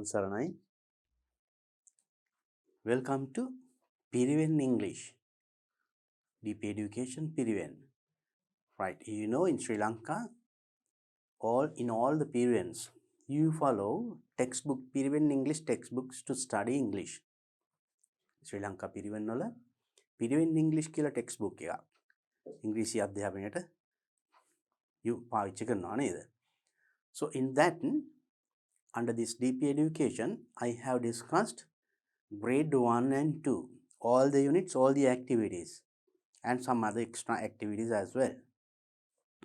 Therwan Saranai. Welcome to Piriven English, Deep Education Piriven. Right, you know in Sri Lanka, all the Pirivens, you follow textbook Piriven English textbooks to study English. Sri Lanka Piriven වල Piriven English කියලා textbook එකක්. ඉංග්‍රීසි අධ්‍යාපනයට you පාවිච්චි කරනවා නේද? So in that, under this deep education, I have discussed grade 1 and 2, all the units, all the activities, and some other extra activities as well.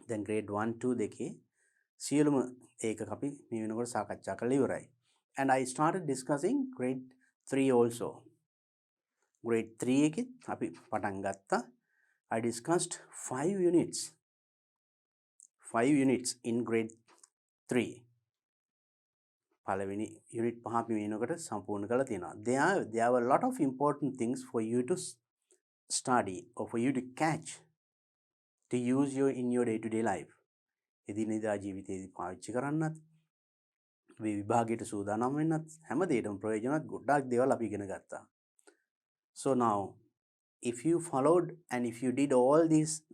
Then grade 1, 2 දෙකේ සියලුම ඒක අපි මේ වෙනකොට සාකච්ඡා කරලා ඉවරයි. And I started discussing grade 3 also. Grade 3 එකෙත් අපි පටන් ගත්තා. I discussed 5 units. 5 units in grade 3. පළවෙනි unit 5 අපි මේ වෙනකොට සම්පූර්ණ කරලා තියෙනවා. There were a lot of important things for you to study or for you to catch to use in your day-to-day life. එදිනෙදා ජීවිතයේදී පාවිච්චි කරන්නත්, මේ විභාගයට සූදානම් වෙන්නත් හැම දෙයකටම ප්‍රයෝජනවත් ගොඩාක් දේවල් අපි ඉගෙන ගත්තා. So now, if you followed and if you did all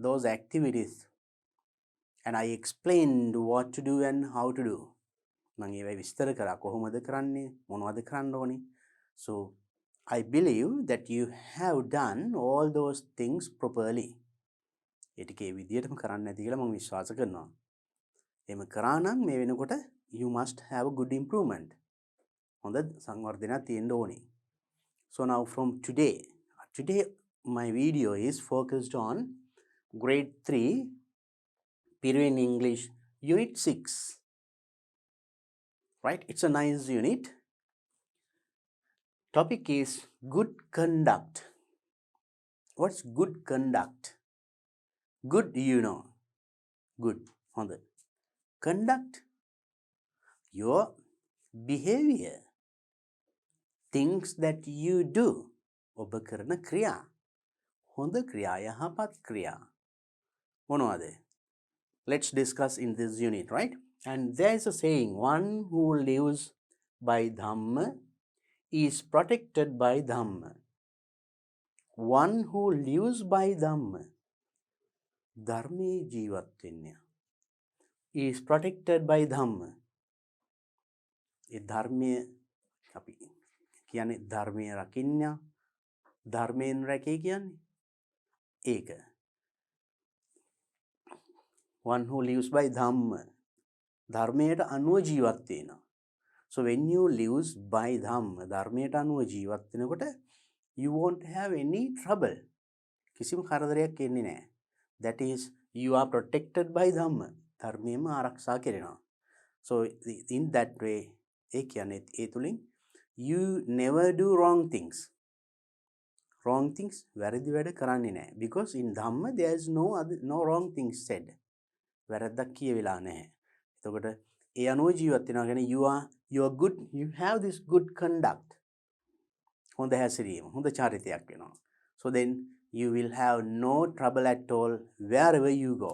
those activities and I explained what to do and how to do, මම ඒවා විස්තර කරා කොහොමද කරන්නේ මොනවද කරන්න ඕනේ. So I believe that you have done all those things properly. ඒ ටික ඒ විදිහටම කරන්න ඇති කියලා මම විශ්වාස කරනවා. එහෙම කරා නම් මේ වෙනකොට you must have a good improvement. හොඳ සංවර්ධනයක් තියෙන්න ඕනේ. So now from today my video is focused on grade 3 Piriven English unit 6. Right, it's a nice unit. Topic is good conduct. What's good conduct? Good, you know. Good. On the conduct, your behavior, things that you do. ඔබ කරන ක්‍රියා. හොඳ ක්‍රියා, යහපත් ක්‍රියා. මොනවද? Let's discuss in this unit, right? And there is a saying, one who lives by Dhamma is protected by Dhamma. One who lives by Dhamma, ධර්මයේ ජීවත් වෙන්නේ, is protected by Dhamma. ඒ ධර්මයේ අපි කියන්නේ ධර්මයේ රකින්න, ධර්මයෙන් රැකේ කියන්නේ ඒක. One who lives by Dhamma, ධර්මයට අනුව ජීවත් වෙනවා. So when you live by Dhamma, ධර්මයට අනුව ජීවත් වෙනකොට you won't have any trouble. කිසිම කරදරයක් එන්නේ නැහැ. That is, you are protected by Dhamma. ධර්මයෙන්ම ආරක්ෂා කරනවා. So in that way, ඒ කියන්නේ ඒ තුලින් you never do wrong things. Wrong things, වැරදි වැඩ කරන්නේ නැහැ. Because in Dhamma there is no wrong things said. වැරද්දක් කියවිලා නැහැ. එතකොට ඒ අනුව ජීවත් වෙනවා කියන්නේ you are good, you have this good conduct. හොඳ හැසිරීම, හොඳ චරිතයක් වෙනවා. So then you will have no trouble at all wherever you go.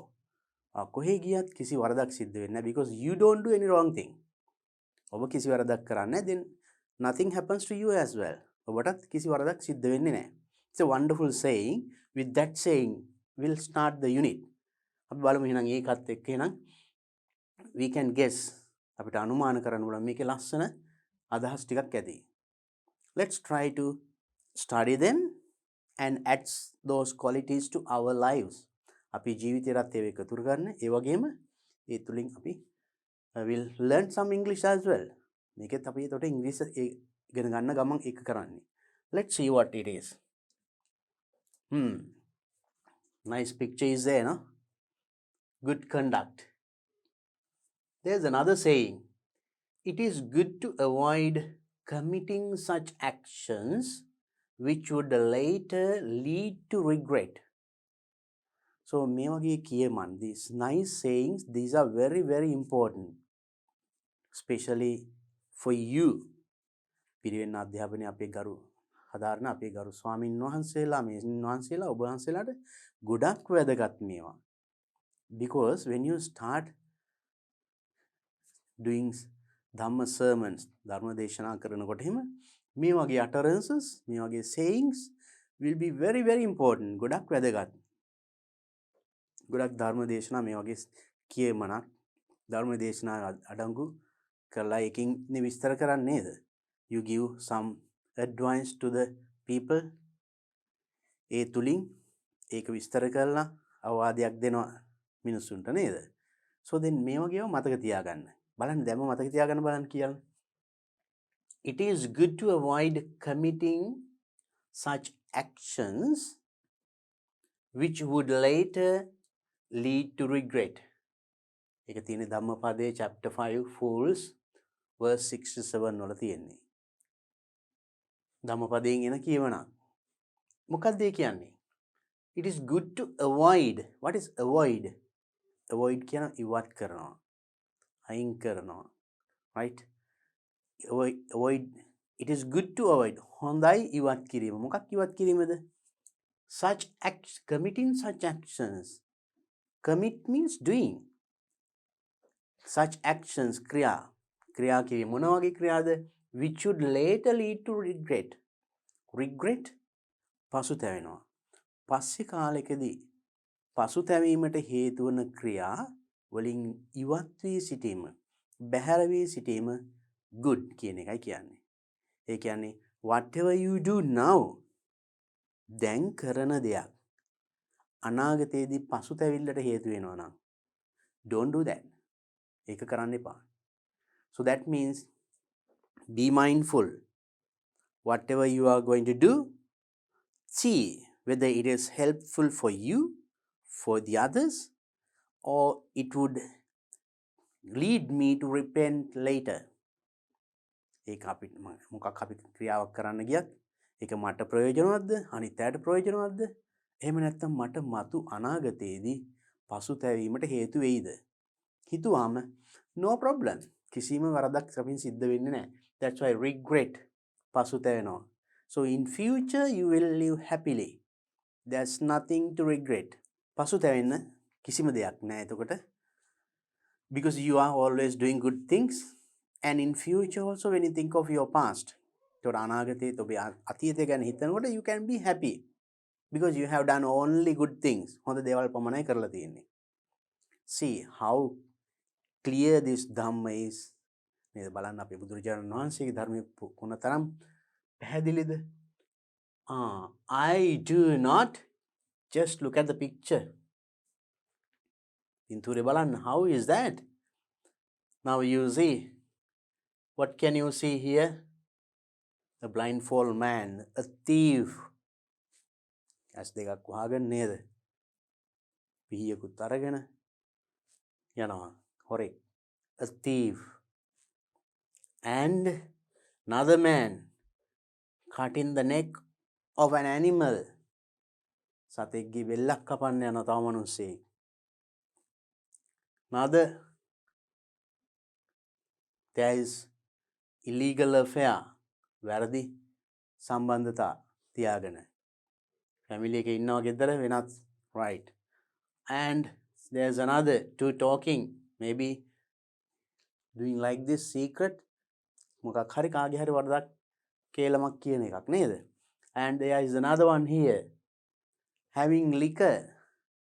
කොහේ ගියත් කිසි වරදක් සිද්ධ වෙන්නේ නැහැ because you don't do any wrong thing. ඔබ කිසි වරදක් කරන්නේ නැහැ, then nothing happens to you as well. ඔබටත් කිසි වරදක් සිද්ධ වෙන්නේ නැහැ. It's a wonderful saying. With that saying, we'll start the unit. අපි බලමු එහෙනම් ඒකත් එක්ක එහෙනම් we can guess, අපිට අනුමාන කරන්න පුළුවන් මේකේ ලස්සන අදහස් ටිකක් ඇති. Let's try to study them and add those qualities to our lives. අපි ජීවිතේට ඒව එකතු කරගන්න. ඒ වගේම ඒ තුලින් අපි will learn some English as well. මේකෙත් අපි ඒකට ඉංග්‍රීසි ඉගෙන ගන්න ගමන් එක කරන්නේ. Let's see what it is. Nice picture is there, no? Good conduct. There's another saying. It is good to avoid committing such actions which would later lead to regret. So මේ වගේ කියමන්, these nice sayings, these are very, very important. Especially for you. පිරිවෙන් අධ්‍යාපනයේ අපේ ගරු හදාරන අපේ ගරු ස්වාමින් වහන්සේලා, මේ වහන්සේලා, ඔබ වහන්සේලාට ගොඩක් වැදගත් මේවා. Because when you start doing ධම්ම sermons ධර්ම දේශනා කරනකොට එහෙම මේ වගේ utterances මේ වගේ sayings will be very very important. ගොඩක් වැදගත්. ගොඩක් ධර්ම දේශනා මේ වගේ කියමනක් ධර්ම දේශනා අඩංගු කරලා එකකින් විස්තර කරන්නේ නේද? You give some advice to the people. ඒ තුලින් ඒක විස්තර කරලා අවවාදයක් දෙනවා මිනිස්සුන්ට නේද? So then මේ වගේව මතක තියාගන්න. බලන්න දැන්ම මතක තියාගන්න බලන්න කියන්න. It is good to avoid committing such actions which would later lead to regret. ඒක තියෙන්නේ ධම්මපදයේ chapter 5 fools verse 67 වල තියෙන්නේ. ධම්මපදයෙන් එන කියවනක්. මොකක්ද ඒ කියන්නේ? It is good to avoid. What is avoid? Avoid කියන ඉවත් කරනවා. අයින් කරනවා. Right? Avoid. It is good to avoid. හොඳයි ඉවත් කිරීම. මොකක් ඉවත් කිරීමද? Such acts, committing such actions. Commit means doing. Such actions, ක්‍රියා. ක්‍රියා කිරීම. මොන වගේ ක්‍රියාද? Which should later lead to regret. Regret පසුතැවෙනවා. පස්සේ කාලෙකදී පසුතැවීමට හේතු වන ක්‍රියා වලින් ඉවත් වී සිටීම, බැහැර වී සිටීම good කියන එකයි කියන්නේ. ඒ කියන්නේ whatever you do now දැන් කරන දෙයක් අනාගතයේදී පසුතැවිල්ලට හේතු වෙනවා නම් don't do that. ඒක කරන්න එපා. So that means be mindful. Whatever you are going to do, see whether it is helpful for you, for the others, or it would lead me to repent later. ඒක අපි මොකක් අපි ක්‍රියාවක් කරන්න ගියත් ඒක මට ප්‍රයෝජනවත්ද අනිත් අයට ප්‍රයෝජනවත්ද එහෙම නැත්නම් මට මතු අනාගතයේදී පසුතැවීමට හේතු වෙයිද හිතුවාම no problem කිසිම වරදක් අපින් සිද්ධ වෙන්නේ නැහැ. That's why regret පසුතැවෙනවා. So in future you will live happily. There's nothing to regret. පසුතැවෙන්න කිසිම දෙයක් නැහැ එතකොට. Because you are always doing good things. And in future also when you think of your past, you can be happy because you have done only good things. See how clear this Dhamma is. I do not just look at the picture. How is that? Now you see. What can you see here? A blindfold man, a thief. As they got wagon near පිහියකුත් අරගෙන යනවා හොරෙක්. A thief. And another man cutting the neck of an animal. සතෙක්ගේ බෙල්ලක් කපන්න යන තව මිනිස්සෙක්. Another, there is illegal affair, වැරදි සම්බන්ධතා තියාගෙන family එකේ ඉන්නවා ගෙදර වෙනත් right. And there's another two talking, maybe doing like this secret මොකක් හරි කාගේ හරි වරදක් කේලමක් කියන එකක් නේද? And there is another one here having liquor,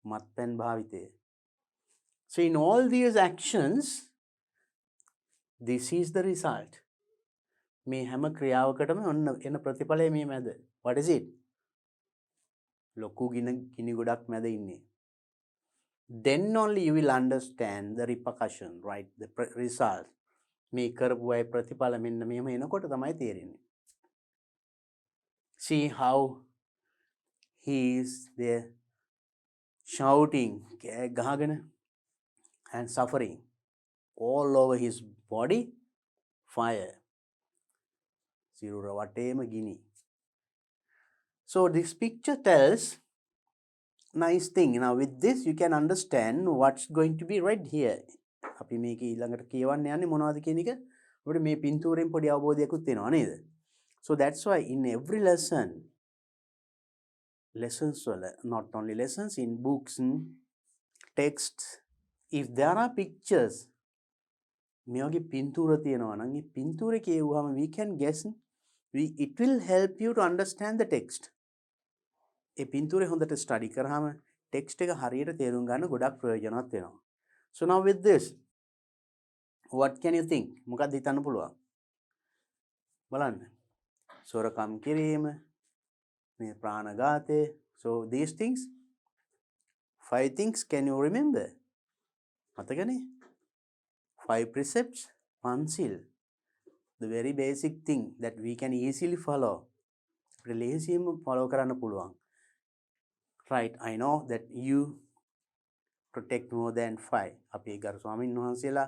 මත්පැන් භාවිතය. So in all these actions, this is the result. මේ හැම ක්‍රියාවකටම ඔන්න එන ප්‍රතිඵලය මේ මැද. What is it? ලොකු ගිනි ගොඩක් මැද ඉන්නේ. Then only you will understand the repercussion, right? The result. මේ කරපු අය ප්‍රතිඵල මෙන්න මෙහෙම එනකොට තමයි තේරෙන්නේ. See how he is there shouting, ගහගෙන and suffering all over his body, fire. සිරුර වටේම ගිනි. So this picture tells nice thing. Now with this you can understand what's going to be read here. අපි මේක ඊළඟට කියවන්න යන්නේ මොනවද කියන එක අපිට මේ පින්තූරෙන් පොඩි අවබෝධයක්ත් වෙනවා නේද? So that's why in every lessons වල, not only lessons, in books, texts, if there are pictures, මේ වගේ පින්තූර තියෙනවා නම් ඒ පින්තූරේ කියවුවාම we can guess it will help you to understand the text. ඒ පින්තූරේ හොඳට ස්ටඩි කරාම ටෙක්ස්ට් එක හරියට තේරුම් ගන්න ගොඩක් ප්‍රයෝජනවත් වෙනවා. So now with this, what can you think? මොකක්ද හිතන්න පුළුවන්? බලන්න. සොරකම් කිරීම, මේ ප්‍රාණඝාතය. So these things, 5 things can you remember? මතකනේ? 5 precepts, පන්සිල්. The very basic thing that we can easily follow. අපිට ලේසියෙන්ම follow කරන්න පුළුවන්. Right, I know that you protect more than 5. අපේ ගරු ස්වාමීන් වහන්සේලා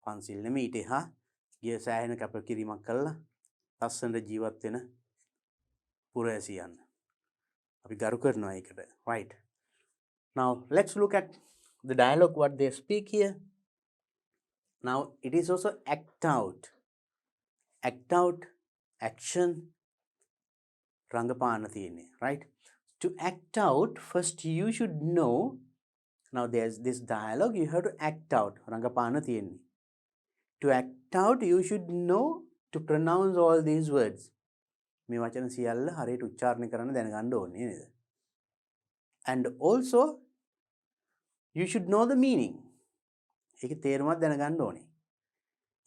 පන්සිල් නෙමෙයි ඊට එහා ගිය සෑහෙන කැපකිරීමක් කළා ලස්සනට ජීවත් වෙන පුරවැසියන්. අපි ගරු කරනවා ඒකට. Right. Now let's look at the dialogue what they speak here. Now it is also act out. Act out, action, රංගපාන තියෙන්නේ. Right. To act out, first you should know. Now there's this dialogue, you have to act out. රංගපාන තියෙන්නේ. To act out, you should know to pronounce all these words. මේ වචන සියල්ල හරියට උච්චාරණය කරන්න දැනගන්න ඕනේ නේද? And also you should know the meaning. ඒකේ තේරුමක් දැනගන්න ඕනේ.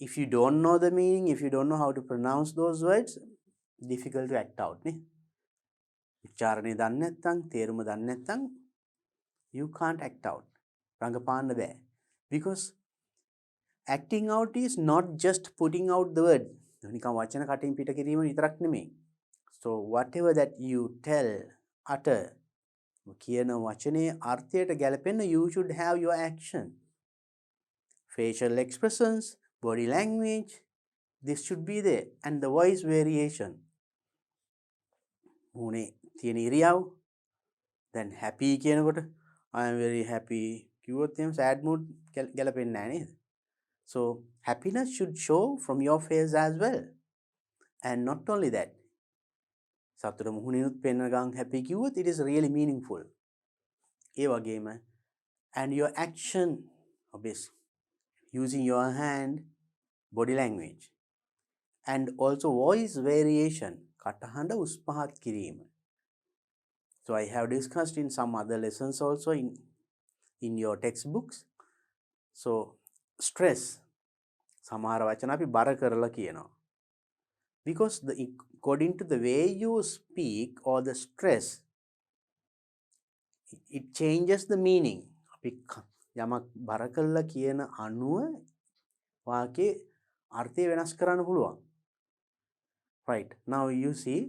If you don't know the meaning, if you don't know how to pronounce those words, difficult to act out නේ. උච්චාරණය දන්නේ නැත්නම්, තේරුම දන්නේ නැත්නම් you can't act out. රංගපාන්න බෑ. Because acting out is not just putting out the word. නිකන් වචන කටින් පිට කිරීම විතරක් නෙමෙයි. So whatever that you tell, utter, කියන වචනේ අර්ථයට ගැලපෙන්න you should have your action. Facial expressions, body language, this should be there. And the voice variation. මුනේ තියෙන ඉරියව්. Then happy කියනකොට I am very happy. කිව්වොත් එහෙම sad mood ගැලපෙන්නේ නැහැ නේද? So happiness should show from your face as well. And not only that, සතුට මුහුණිනුත් පෙන්න ගමන් happy කිව්වොත් it is really meaningful. ඒ වගේම and your action, obviously using your hand, body language, and also voice variation, කටහඬ උස් පහත් කිරීම. So I have discussed in some other lessons also in your textbooks. So stress, සමහර වචන අපි බර කරලා කියනවා. Because according to the way you speak or the stress, it changes the meaning. අපි යමක් බර කරලා කියන අනුව වාක්‍යයේ අර්ථය වෙනස් කරන්න පුළුවන්. Right. Now you see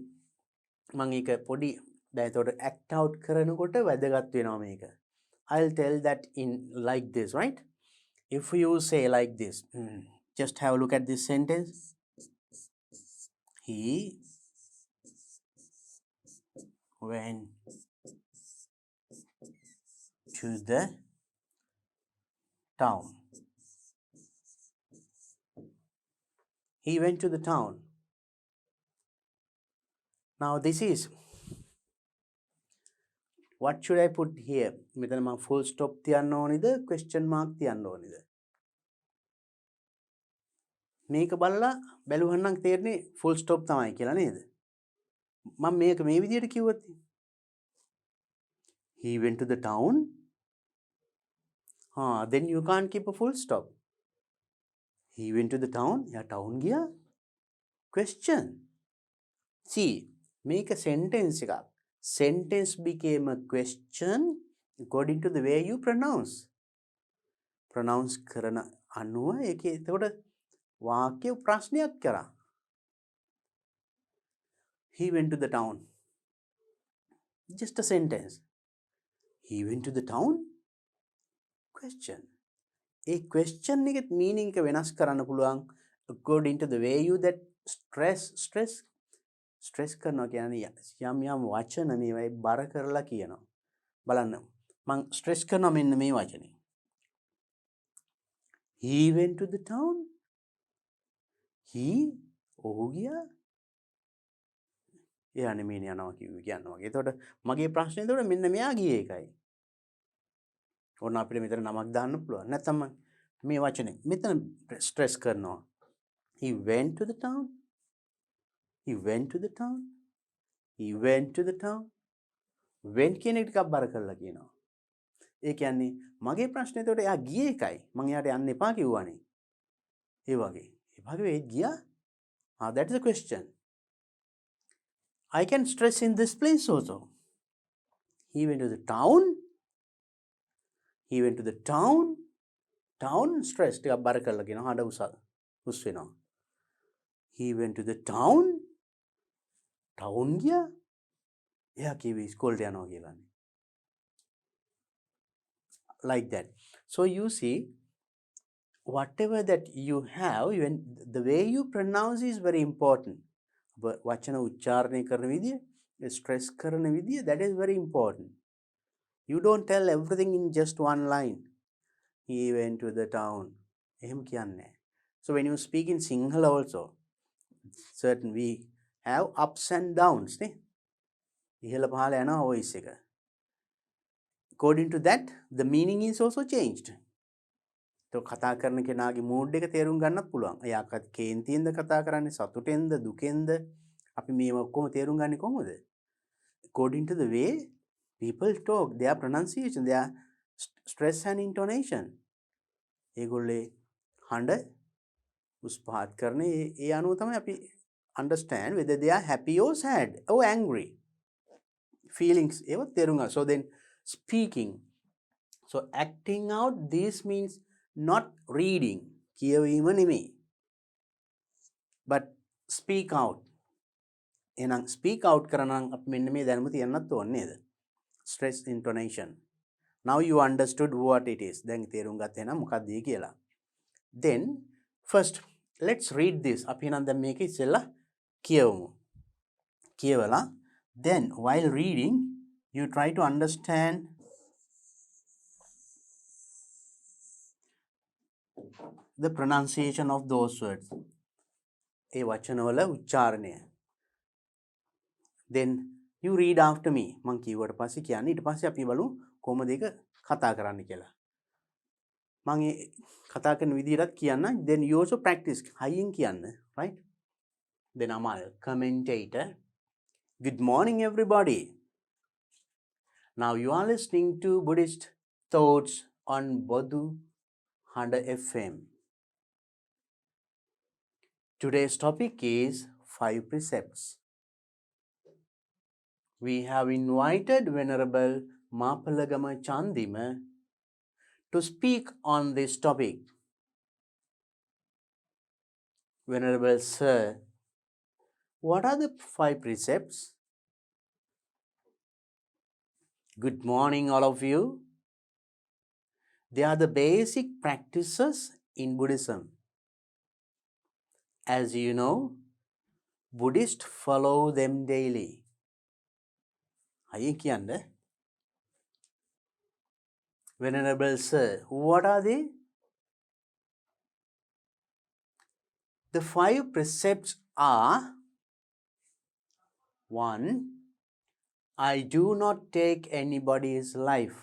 මම ඒක පොඩි දැන් ඒතකොට act out කරනකොට වැදගත් වෙනවා මේක. I'll tell that in like this, right? If you say like this, just have a look at this sentence. He went to the town. He went to the town. Now this is, what should I put here? මෙතන මම full stop තියන්න ඕනිද question mark තියන්න ඕනිද? මේක බලලා බැලුවනම් තේරෙන්නේ full stop තමයි කියලා නේද? මම මේක මේ විදිහට කිව්වොත් he went to the town. Then you can't keep a full stop. He went to the town. या town गया. Question. See, make a sentence එකක්. Sentence became a question according to the way you pronounce. Pronounce කරන අනුව ඒකේ එතකොට වාක්‍ය ප්‍රශ්නයක් කරා. He went to the town. Just a sentence. He went to the town? Question. A question එකේ meaning එක වෙනස් කරන්න පුළුවන් according to the way you that stress කරනවා කියන්නේ යම් වචන මේවයි බර කරලා කියනවා. බලන්න මම stress කරනවා මෙන්න මේ වචනේ. He went to the town. He ඔහු ගියා. එයා නෙමෙයි යනවා කියනවා වගේ. එතකොට මගේ ප්‍රශ්නේ එතකොට මෙන්න මෙයා ගියේ එකයි. ඕන අපිට මෙතන නමක් දාන්න පුළුවන්. නැත්නම් මේ වචනේ මෙතන ස්ට්‍රෙස් කරනවා. He went to the town. He went to the town. He went to the town. Went කියන එක ටිකක් බර කරලා කියනවා. ඒ කියන්නේ මගේ ප්‍රශ්නේ එතකොට එයා ගියේ එකයි. මං එයාට යන්න එපා කිව්වනේ. ඒ වගේ. ඒ වගේ ඒ ගියා. That is the question. I can stress in this place also. He went to the town. He went to the town. Town stress ටිකක් බර කරලා කියනවා. හඬ උස් වෙනවා. He went to the town. Town ගියා. එයා කිව්වේ ඉස්කෝලේට යනවා කියලානේ. Like that. So you see, whatever that you have, even the way you pronounce is very important. වචන උච්චාරණය කරන විදිය, stress කරන විදිය, that is very important. You don't tell everything in just one line. He went to the town. එහෙම කියන්නේ. So when you speak in Sinhala also, certain we have ups and downs. ඉහළ පහළ යනවා voice එක. According to that, the meaning is also changed. So කතා කරන කෙනාගේ mood එක තේරුම් ගන්නත් පුළුවන්. එයා කේන්තියෙන්ද කතා කරන්නේ, සතුටෙන්ද, දුකෙන්ද? අපි මේව ඔක්කොම තේරුම් ගන්නේ කොහොමද? According to the way people talk, their pronunciation, their stress and intonation. ඒගොල්ලේ හඬ උස් පහත් කරන ඒ අනුව තමයි අපි understand whether they are happy or sad or angry. Feelings ඒව තේරුම් ගන්න. So then speaking. So acting out, this means not reading. කියවීම නෙමෙයි. But speak out. එහෙනම් speak out කරනනම් අපි මෙන්න මේ දැනුම තියන්නත් ඕනේ නේද? Stress intonation. Now you understood what it is. දැන් තේරුම් ගත්තේ නම් මොකක්ද කියලා. Then first let's read this. අපි එහෙනම් දැන් මේක ඉස්සෙල්ලා කියවමු. කියවලා then while reading you try to understand the pronunciation of those words. A වචනවල උච්චාරණය. Then you read after me. මං කිව්වට පස්සේ කියන්නේ ඊට පස්සේ අපි බලමු කොහොමද ඒක කතා කරන්න කියලා. මං ඒ කතා කරන විදිහට කියන්න. Then you also practice. හයියෙන් කියන්න, right? Then Amal, commentator. Good morning everybody. Now you are listening to Buddhist Thoughts on Bodhu Handa FM. Today's topic is 5 precepts. We have invited Venerable Mapalagama Chandima to speak on this topic. Venerable Sir, what are the 5 precepts? Good morning all of you. They are the basic practices in Buddhism. As you know, Buddhists follow them daily. අයියේ කියන්න. Venerable Sir, what are they? The 5 precepts are: 1. I do not take anybody's life.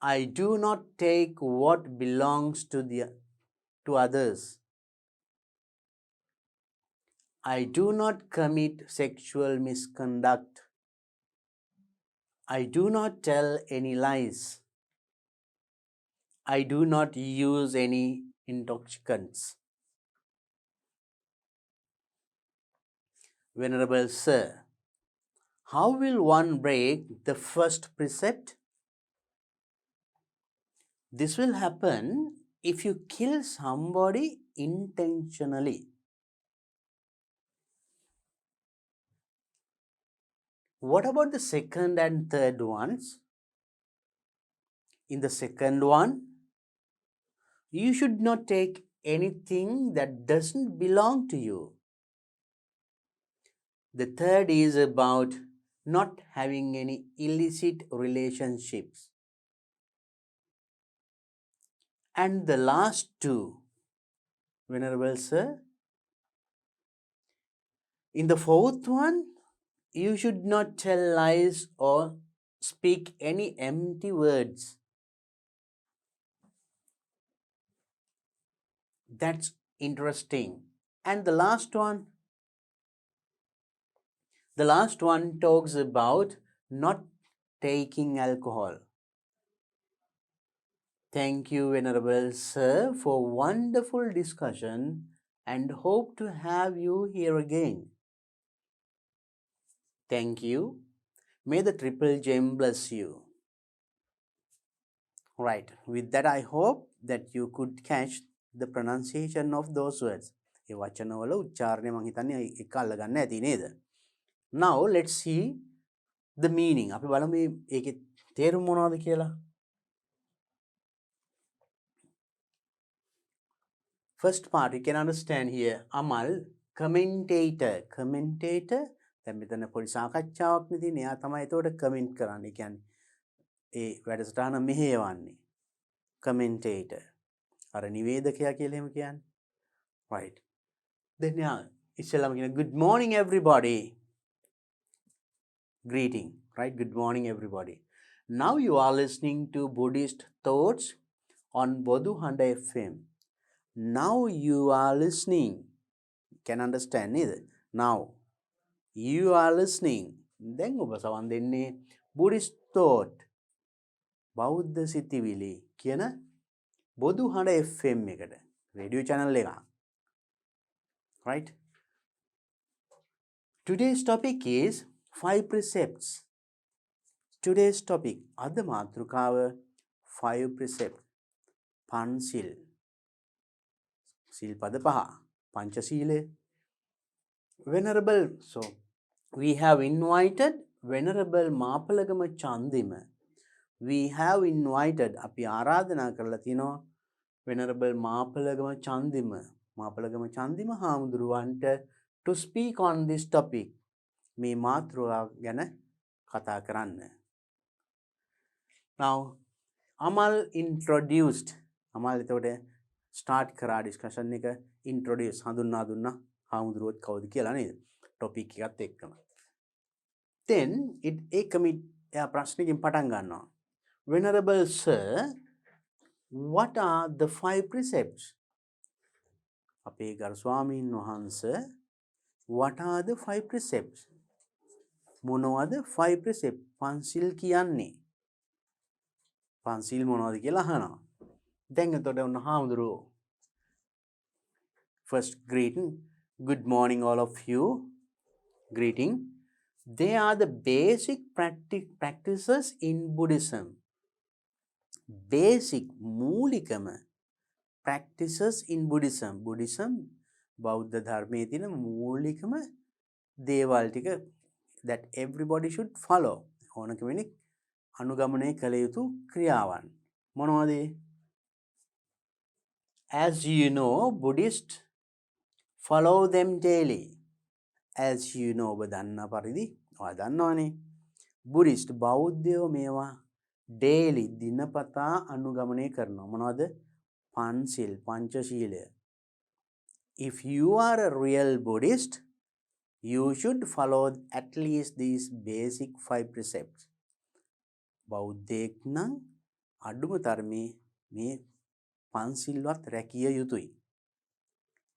I do not take what belongs to others. I do not commit sexual misconduct. I do not tell any lies. I do not use any intoxicants. Venerable Sir, how will one break the first precept? This will happen if you kill somebody intentionally. What about the second and third ones? In the second one, you should not take anything that doesn't belong to you. The third is about not having any illicit relationships. And the last 2, Venerable Sir, in the fourth one, you should not tell lies or speak any empty words. That's interesting. And the last one talks about not taking alcohol. Thank you, Venerable Sir, for wonderful discussion and hope to have you here again. Thank you. May the triple gem bless you. Right. With that, I hope that you could catch the pronunciation of those words. ඒ වචනවල උච්චාරණය මං හිතන්නේ එක අල්ලගන්න ඇති නේද? Now let's see the meaning. අපි බලමු ඒකේ තේරුම මොනවද කියලා. First part you can understand here. Amal commentator. Commentator දැන් මෙතන පොඩි සාකච්ඡාවක් නේ තියෙන්නේ. එයා තමයි ඒතකොට කමෙන්ට් කරන්නේ. කියන්නේ ඒ වැඩසටහන මෙහෙයවන්නේ. Commentator. අර නිවේදකයා කියලා එහෙම කියන්නේ. Right. Then ඉස්සෙල්ලාම කියන good morning everybody. Greeting, right? Good morning everybody. Now you are listening to Buddhist Thoughts on Bodhu Handa FM. Now you are listening. Can understand neither. Now you are listening. Then ඔබ සවන් දෙන්නේ Buddhist Thought බෞද්ධ සිතිවිලි කියන බොදු හඬ FM එකට. Radio channel එක. Right? Today's topic is 5 precepts. Today's topic අද මාතෘකාව 5 precepts. පන්සිල්. සිල්පද 5. පංචශීලය. Venerable, so we have invited Venerable මාපලගම Chandima. We have invited අපි ආරාධනා කරලා තිනවා Venerable මාපලගම චන්දිම හාමුදුරුවන්ට to speak on this topic. මේ මාතෘකාව ගැන කතා කරන්න. Now Amal introduced. Amal එතකොට start කරා discussion එක introduce හඳුන්වා දුන්නා හාමුදුරුවෝත් කවුද කියලා නේද? topic එකත් එක්කම. Then එයා ප්‍රශ්නකින් පටන් ගන්නවා. Venerable Sir, what are the 5 precepts? අපේ ගරු ස්වාමීන් වහන්සේ, what are the 5 precepts? මොනවද 5 precepts? පන්සිල් කියන්නේ. පන්සිල් මොනවද කියලා අහනවා. දැන් එතකොට ඔන්න හාමුදුරුවෝ first greeting. Good morning all of you. Greeting. They are the basic practices in Buddhism. Basic මූලිකම practices in Buddhism. Buddhism බෞද්ධ ධර්මයේ තියෙන මූලිකම දේවල් ටික that everybody should follow. ඕන කෙනෙක් අනුගමනය කළ යුතු ක්‍රියාවන්. මොනවද? As you know, Buddhists follow them daily. As you know, ඔබ දන්නා පරිදි ඔයා දන්නවනේ. Buddhist බෞද්ධයෝ මේවා daily දිනපතා අනුගමනය කරනවා. මොනවද? පන්සිල් පංචශීලය. If you are a real Buddhist, you should follow at least these basic 5 precepts. බෞද්ධයෙක් නම් අඩුම තරමේ මේ පන්සිල්වත් රැකිය යුතුයි.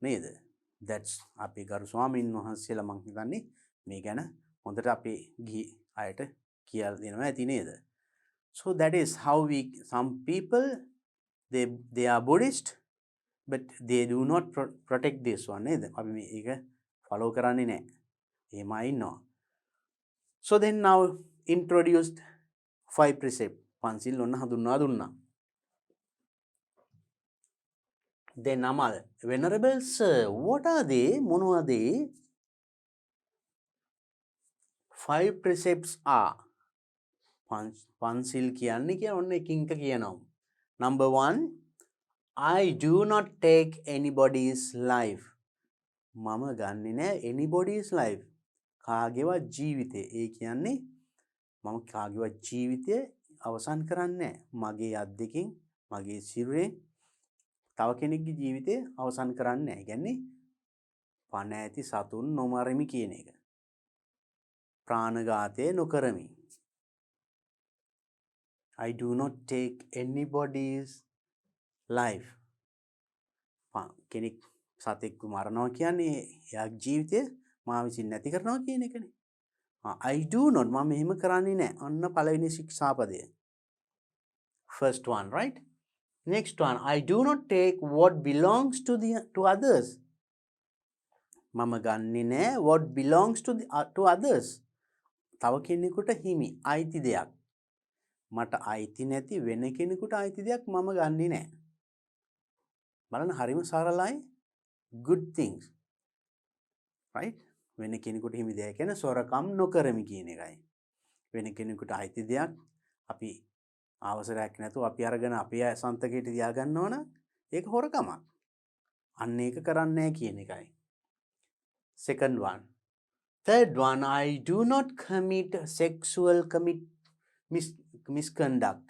නේද? That's අපේ ගරු ස්වාමීන් වහන්සේලා මං හිතන්නේ මේ ගැන හොඳට අපේ ගිහි අයට කියලා දෙනවා ඇති නේද? So that is how some people they are Buddhist but they do not protect this one නේද? අපි මේක follow කරන්නේ නැහැ. එහෙමයි ඉන්නවා. So then now introduced 5 precepts. පන්සිල් ඔන්න හඳුන්වා දුන්නා. Then Amal, Venerable Sir, what are they? මොනවද 5 precepts are? පන්සිල් කියන්නේ කියන ඔන්න එකින් එක කියනවා. Number 1, I do not take anybody's life. මම ගන්නෙ නෑ anybody's life. කාගේවත් ජීවිතේ. ඒ කියන්නේ මම කාගේවත් ජීවිතය අවසන් කරන්නේ නෑ. මගේ අත් දෙකෙන් මගේ සිරුරෙන් තව කෙනෙක්ගේ ජීවිතය අවසන් කරන්නේ නෑ. කියන්නේ පණ ඇති සතුන් නොමරමි කියන එක. ප්‍රාණඝාතය නොකරමි. I do not take anybody's life. කෙනෙක් සතෙක්ව මරනවා කියන්නේ එයාගේ ජීවිතය මා විසින් නැති කරනවා කියන එකනේ. I do not මම එහෙම කරන්නේ නැහැ. අන්න පළවෙනි ශික්ෂාපදය. First one, right? Next one, I do not take what belongs to others. මම ගන්නෙ නෑ what belongs to others. තව කෙනෙකුට හිමි අයිති දෙයක්. මට අයිති නැති වෙන කෙනෙකුට අයිති දෙයක් මම ගන්නෙ නෑ. බලන්න හරිම සරලයි. Good things. Right? වෙන කෙනෙකුට හිමි දෙයක් කියන සොරකම් නොකරමි කියන එකයි. වෙන කෙනෙකුට අයිති දෙයක් අපි අවසරයක් නැතුව අපි අරගෙන අපේ සන්තකයට තියාගන්නවා නම් ඒක හොරකමක්. අන්න ඒක කරන්නේ නැහැ කියන එකයි. Second one. Third one, I do not commit sexual misconduct.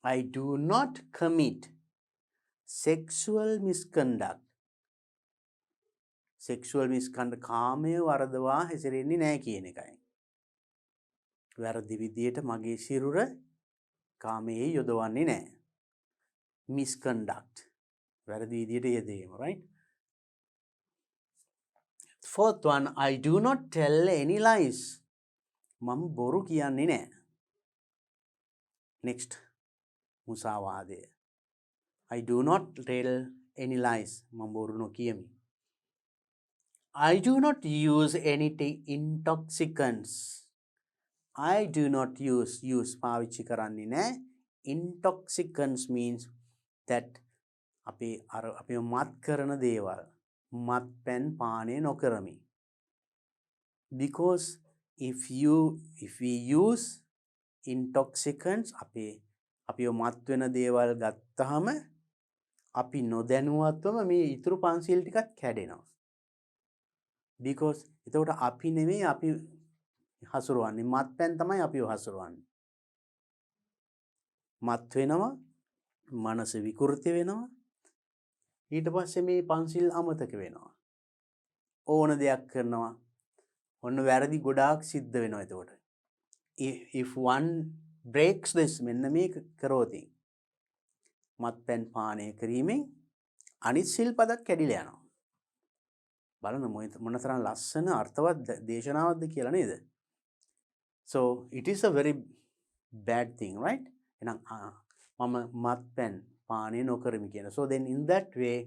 I do not commit sexual misconduct. Sexual misconduct කාමයේ වරදවා හැසිරෙන්නේ නැහැ කියන එකයි. වැරදි විදියට මගේ සිරුර කාමයේ යොදවන්නේ නැහැ. Misconduct. වැරදි විදියට යෙදීම, right? Fourth one, I do not tell any lies. මම බොරු කියන්නේ නැහැ. Next. මුසාවාදය. I do not tell any lies. මම බොරු නොකියමි. I do not use any intoxicants. I do not use පාවිච්චි කරන්නේ නැහැ. Intoxicants means that අපි මත් කරන දේවල්. මත්පැන් පානය නොකරමි. Because if we use intoxicants අපි මත් වෙන දේවල් ගත්තාම අපි නොදැනුවත්වම මේ ඉතුරු පන්සිල් ටිකත් කැඩෙනවා. Because එතකොට අපි නෙමෙයි අපි හසුරවන්නේ මත්පැන් තමයි අපිව හසුරවන්නේ. මත් වෙනවා, මනස විකෘති වෙනවා. ඊට පස්සේ මේ පන්සිල් අමතක වෙනවා. ඕන දෙයක් කරනවා. ඔන්න වැරදි ගොඩාක් සිද්ධ වෙනවා එතකොට. If one breaks this මෙන්න මේක කරෝති. මත්පැන් පානය කිරීමෙන් අනිත් සිල්පදක් කැඩිලා යනවා. බලන්න මොනතරම් ලස්සන අර්ථවත් දේශනාවක්ද කියලා නේද? So it is a very bad thing, right? එහෙනම් මම මත්පැන් පානය නොකරමි කියන. So then in that way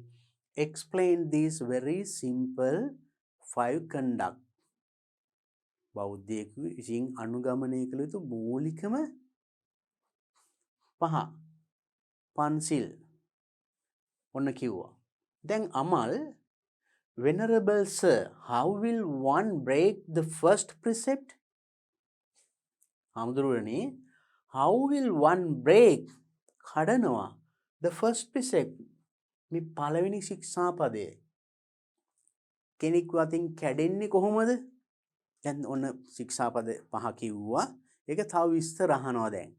explain these very simple 5 conduct. බෞද්ධයෙකු විසින් අනුගමනය කළ යුතු මූලිකම 5 පන්සිල් ඔන්න කිව්වා. දැන් Amal, Venerable Sir, how will one break the first precept? හාමුදුරුවනේ, how will one break කඩනවා the first precept? මේ පළවෙනි ශික්ෂාපදය කෙනෙක් අතින් කැඩෙන්නේ කොහොමද? දැන් ඔන්න ශික්ෂාපද 5 කිව්වා. ඒක තව විස්තර අහනවා දැන්.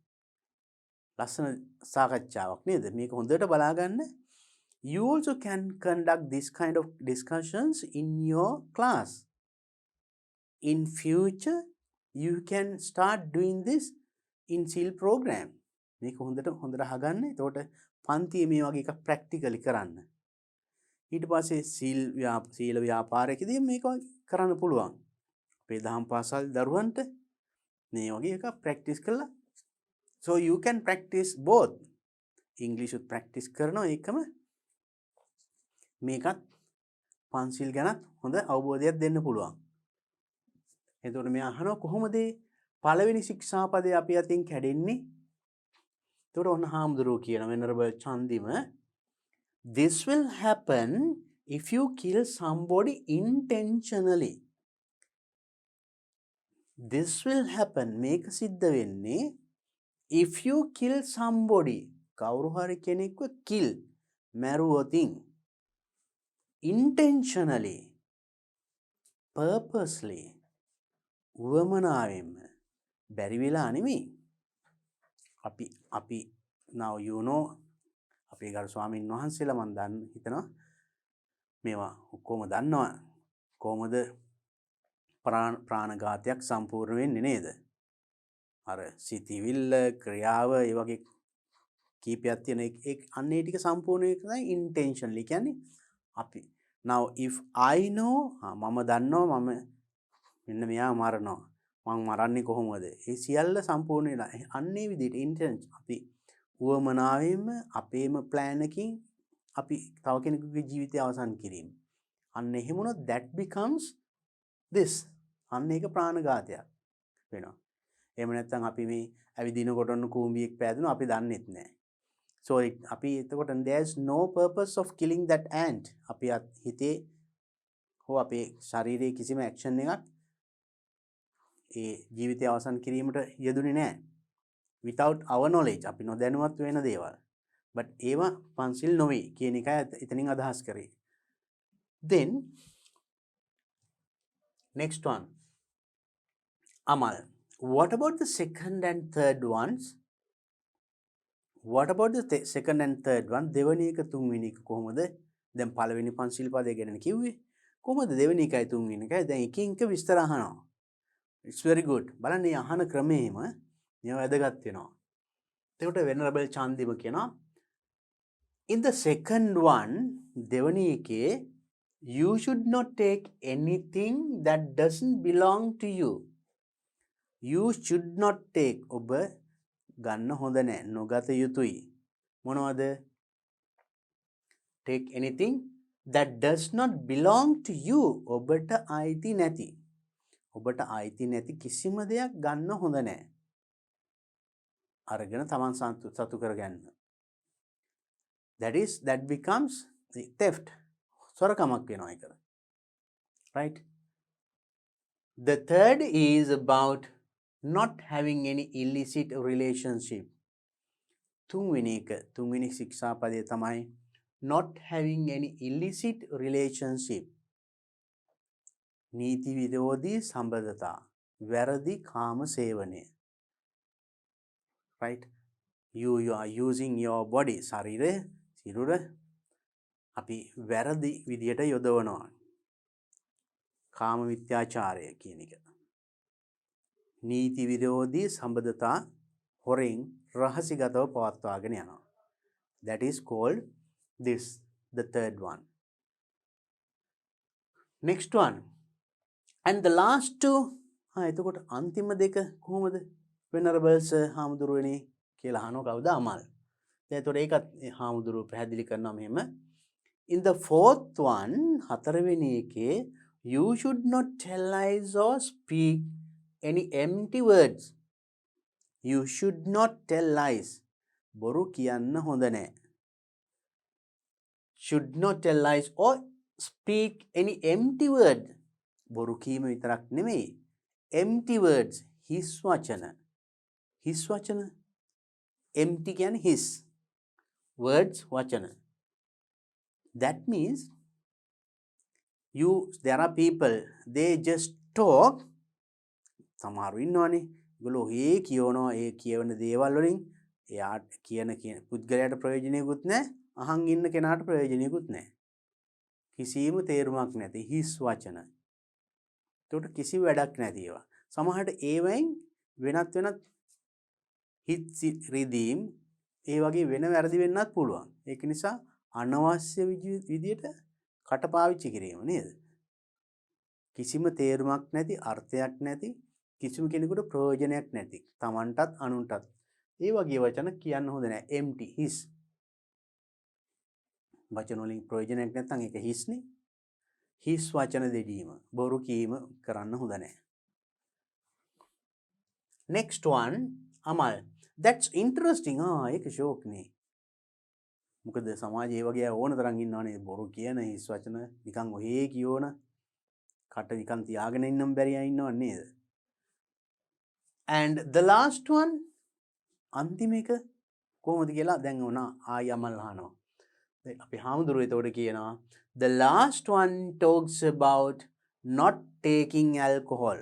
ලස්සන සාකච්ඡාවක් නේද? මේක හොඳට බලාගන්න. You also can conduct this kind of discussions in your class. In future, you can start doing this in SEAL program. මේක හොඳට අහගන්න. එතකොට පන්තියේ මේ වගේ එකක් ප්‍රැක්ටිකලි කරන්න. ඊට පස්සේ සීල ව්‍යාපාරයකදී මේක කරන්න පුළුවන්. අපේ දහම් පාසල් දරුවන්ට මේ වගේ එකක් ප්‍රැක්ටිස් කළා. So you can practice both. English උත් ප්‍රැක්ටිස් කරනවා ඒකම මේකත් පන්සිල් ගැනත් හොඳ අවබෝධයක් දෙන්න පුළුවන්. එතකොට මේ අහනවා කොහොමද පළවෙනි ශික්ෂාපදේ අපි අතින් කැඩෙන්නේ? එතකොට ඔන්න හාමුදුරුවෝ කියන Venerable Chandima, this will happen if you kill somebody intentionally. This will happen මේක සිද්ධ වෙන්නේ if you kill somebody කවුරු හරි කෙනෙක්ව kill මැරුවොතින් intentionally purposely උවමනාවෙන්ම බැරි වෙලා නෙමෙයි. අපි now you know අපේ ගරු ස්වාමීන් වහන්සේලා මම හිතනවා මේවා ඔක්කොම දන්නවා කොහොමද ප්‍රාණඝාතයක් සම්පූර්ණ වෙන්නේ නේද? අර සිතිවිල්ල ක්‍රියාව ඒ වගේ කීපයක් තියෙන එක අන්න ඒ ටික සම්පූර්ණ එක තමයි intentionally කියන්නේ අපි now if I know මම දන්නවා මම මෙන්න මෙයා මරනවා මං මරන්නේ කොහොමද ඒ සියල්ල සම්පූර්ණ වෙලා අන්න ඒ විදිහට intention අපි උවමනාවෙන්ම අපේම plan එකකින් අපි තව කෙනෙකුගේ ජීවිතය අවසන් කිරීම අන්න එහෙම වුණොත් that becomes this අන්න ඒක ප්‍රාණඝාතයක් වෙනවා එහෙම නැත්නම් අපි මේ ඇවිදිනකොට ඔන්න කූඹියෙක් පෑදුණා අපි දන්නෙත් නැහැ so අපි එතකොට there's no purpose of killing that ant අපි හිතේ හෝ අපේ ශරීරයේ කිසිම action එකක් ඒ ජීවිතය අවසන් කිරීමට යෙදුනේ නැහැ without our knowledge අපි නොදැනුවත් වෙන දේවල් but ඒවා පන්සිල් නොවේ කියන එකයි එතනින් අදහස් කරේ then next one Amal what about the second and third ones what about the second and third one දෙවෙනි එක තුන්වෙනි එක කොහොමද දැන් පළවෙනි පන්සිල් පදේ ගැන කිව්වේ කොහොමද දෙවෙනි එකයි තුන්වෙනි එකයි දැන් එකින් එක විස්තර අහනවා it's very good බලන්න මේ අහන ක්‍රමෙම මේවා වැදගත් වෙනවා එතකොට venerable චන්දිම කියනවා in the second one දෙවෙනි එකේ you should not take anything that doesn't belong to you you should not take ඔබ ගන්න හොඳ නැහැ නොගත යුතුයි මොනවද take anything that does not belong to you ඔබට අයිති නැති ඔබට අයිති නැති කිසිම දෙයක් ගන්න හොඳ නැහැ අරගෙන තමන් සතු කරගන්න that becomes theft සොරකමක් වෙනවා ඒක right the third is about not having any illicit relationship තුන්වෙනි ශික්ෂාපදය තමයි not having any illicit relationship නීති විරෝධී සම්බන්ධතා වැරදි කාම සේවනය right you are using your body ශරීරය සිරුර අපි වැරදි විදියට යොදවනවා කාම මිත්‍යාචාරය කියන එක නීති විරෝධී සම්බන්ධතා හොරෙන් රහසිගතව පවත්වාගෙන යනවා that is called this the third one next one and the last two එතකොට අන්තිම දෙක කොහොමද වෙනරබල්ස් හාමුදුරුවනේ කියලා අහනවා කවුද අමල් දැන් එතකොට ඒකත් හාමුදුරුව පැහැදිලි කරනවා මෙහෙම in the fourth one හතරවෙනි එකේ you should not tell lies or speak any empty words you should not tell lies බොරු කියන්න හොඳ නැහැ should not tell lies or speak any empty word බොරු කීම විතරක් නෙමෙයි empty words හිස් වචන empty කියන්නේ හිස් words වචන that means there are people they just talk සමහරු ඉන්නවනේ ඒගොල්ලෝ කියනවා ඒ කියවන දේවල් වලින් එයා කියන පුද්ගලයාට ප්‍රයෝජනෙකුත් නැහැ අහන් ඉන්න කෙනාට ප්‍රයෝජනෙකුත් නැහැ කිසිම තේරුමක් නැති හිස් වචන ඒකට කිසි වැඩක් නැති ඒවා සමහරට ඒවෙන් වෙනත් හිත් රිදීම් ඒ වගේ වෙන වැරදි වෙන්නත් පුළුවන් ඒක නිසා අනවශ්‍ය විදියට කටපාවිච්චි කිරීම නේද කිසිම තේරුමක් නැති අර්ථයක් නැති කිසිම කෙනෙකුට ප්‍රයෝජනයක් නැති තමන්ටත් අනුන්ටත් ඒ වගේ වචන කියන්න හොඳ නැහැ empty හිස් වචන වලින් ප්‍රයෝජනයක් නැත්නම් ඒක හිස්නේ හිස් වචන දෙදීම බොරු කීම කරන්න හොඳ නැහැ next one amal that's interesting ඒක ෂෝක් නේ මොකද සමාජයේ වගේ ඕන තරම් ඉන්නවනේ බොරු කියන හිස් වචන නිකන් ඔහේ කියෝන කට නිකන් තියාගෙන ඉන්නම් බැරි අය ඉන්නව නේද and the last one අන්තිම එක කොහොමද කියලා දැන් උනා ආයි අමල් අහනවා අපි හාමුදුරුවෝ එතකොට කියනවා the last one talks about not taking alcohol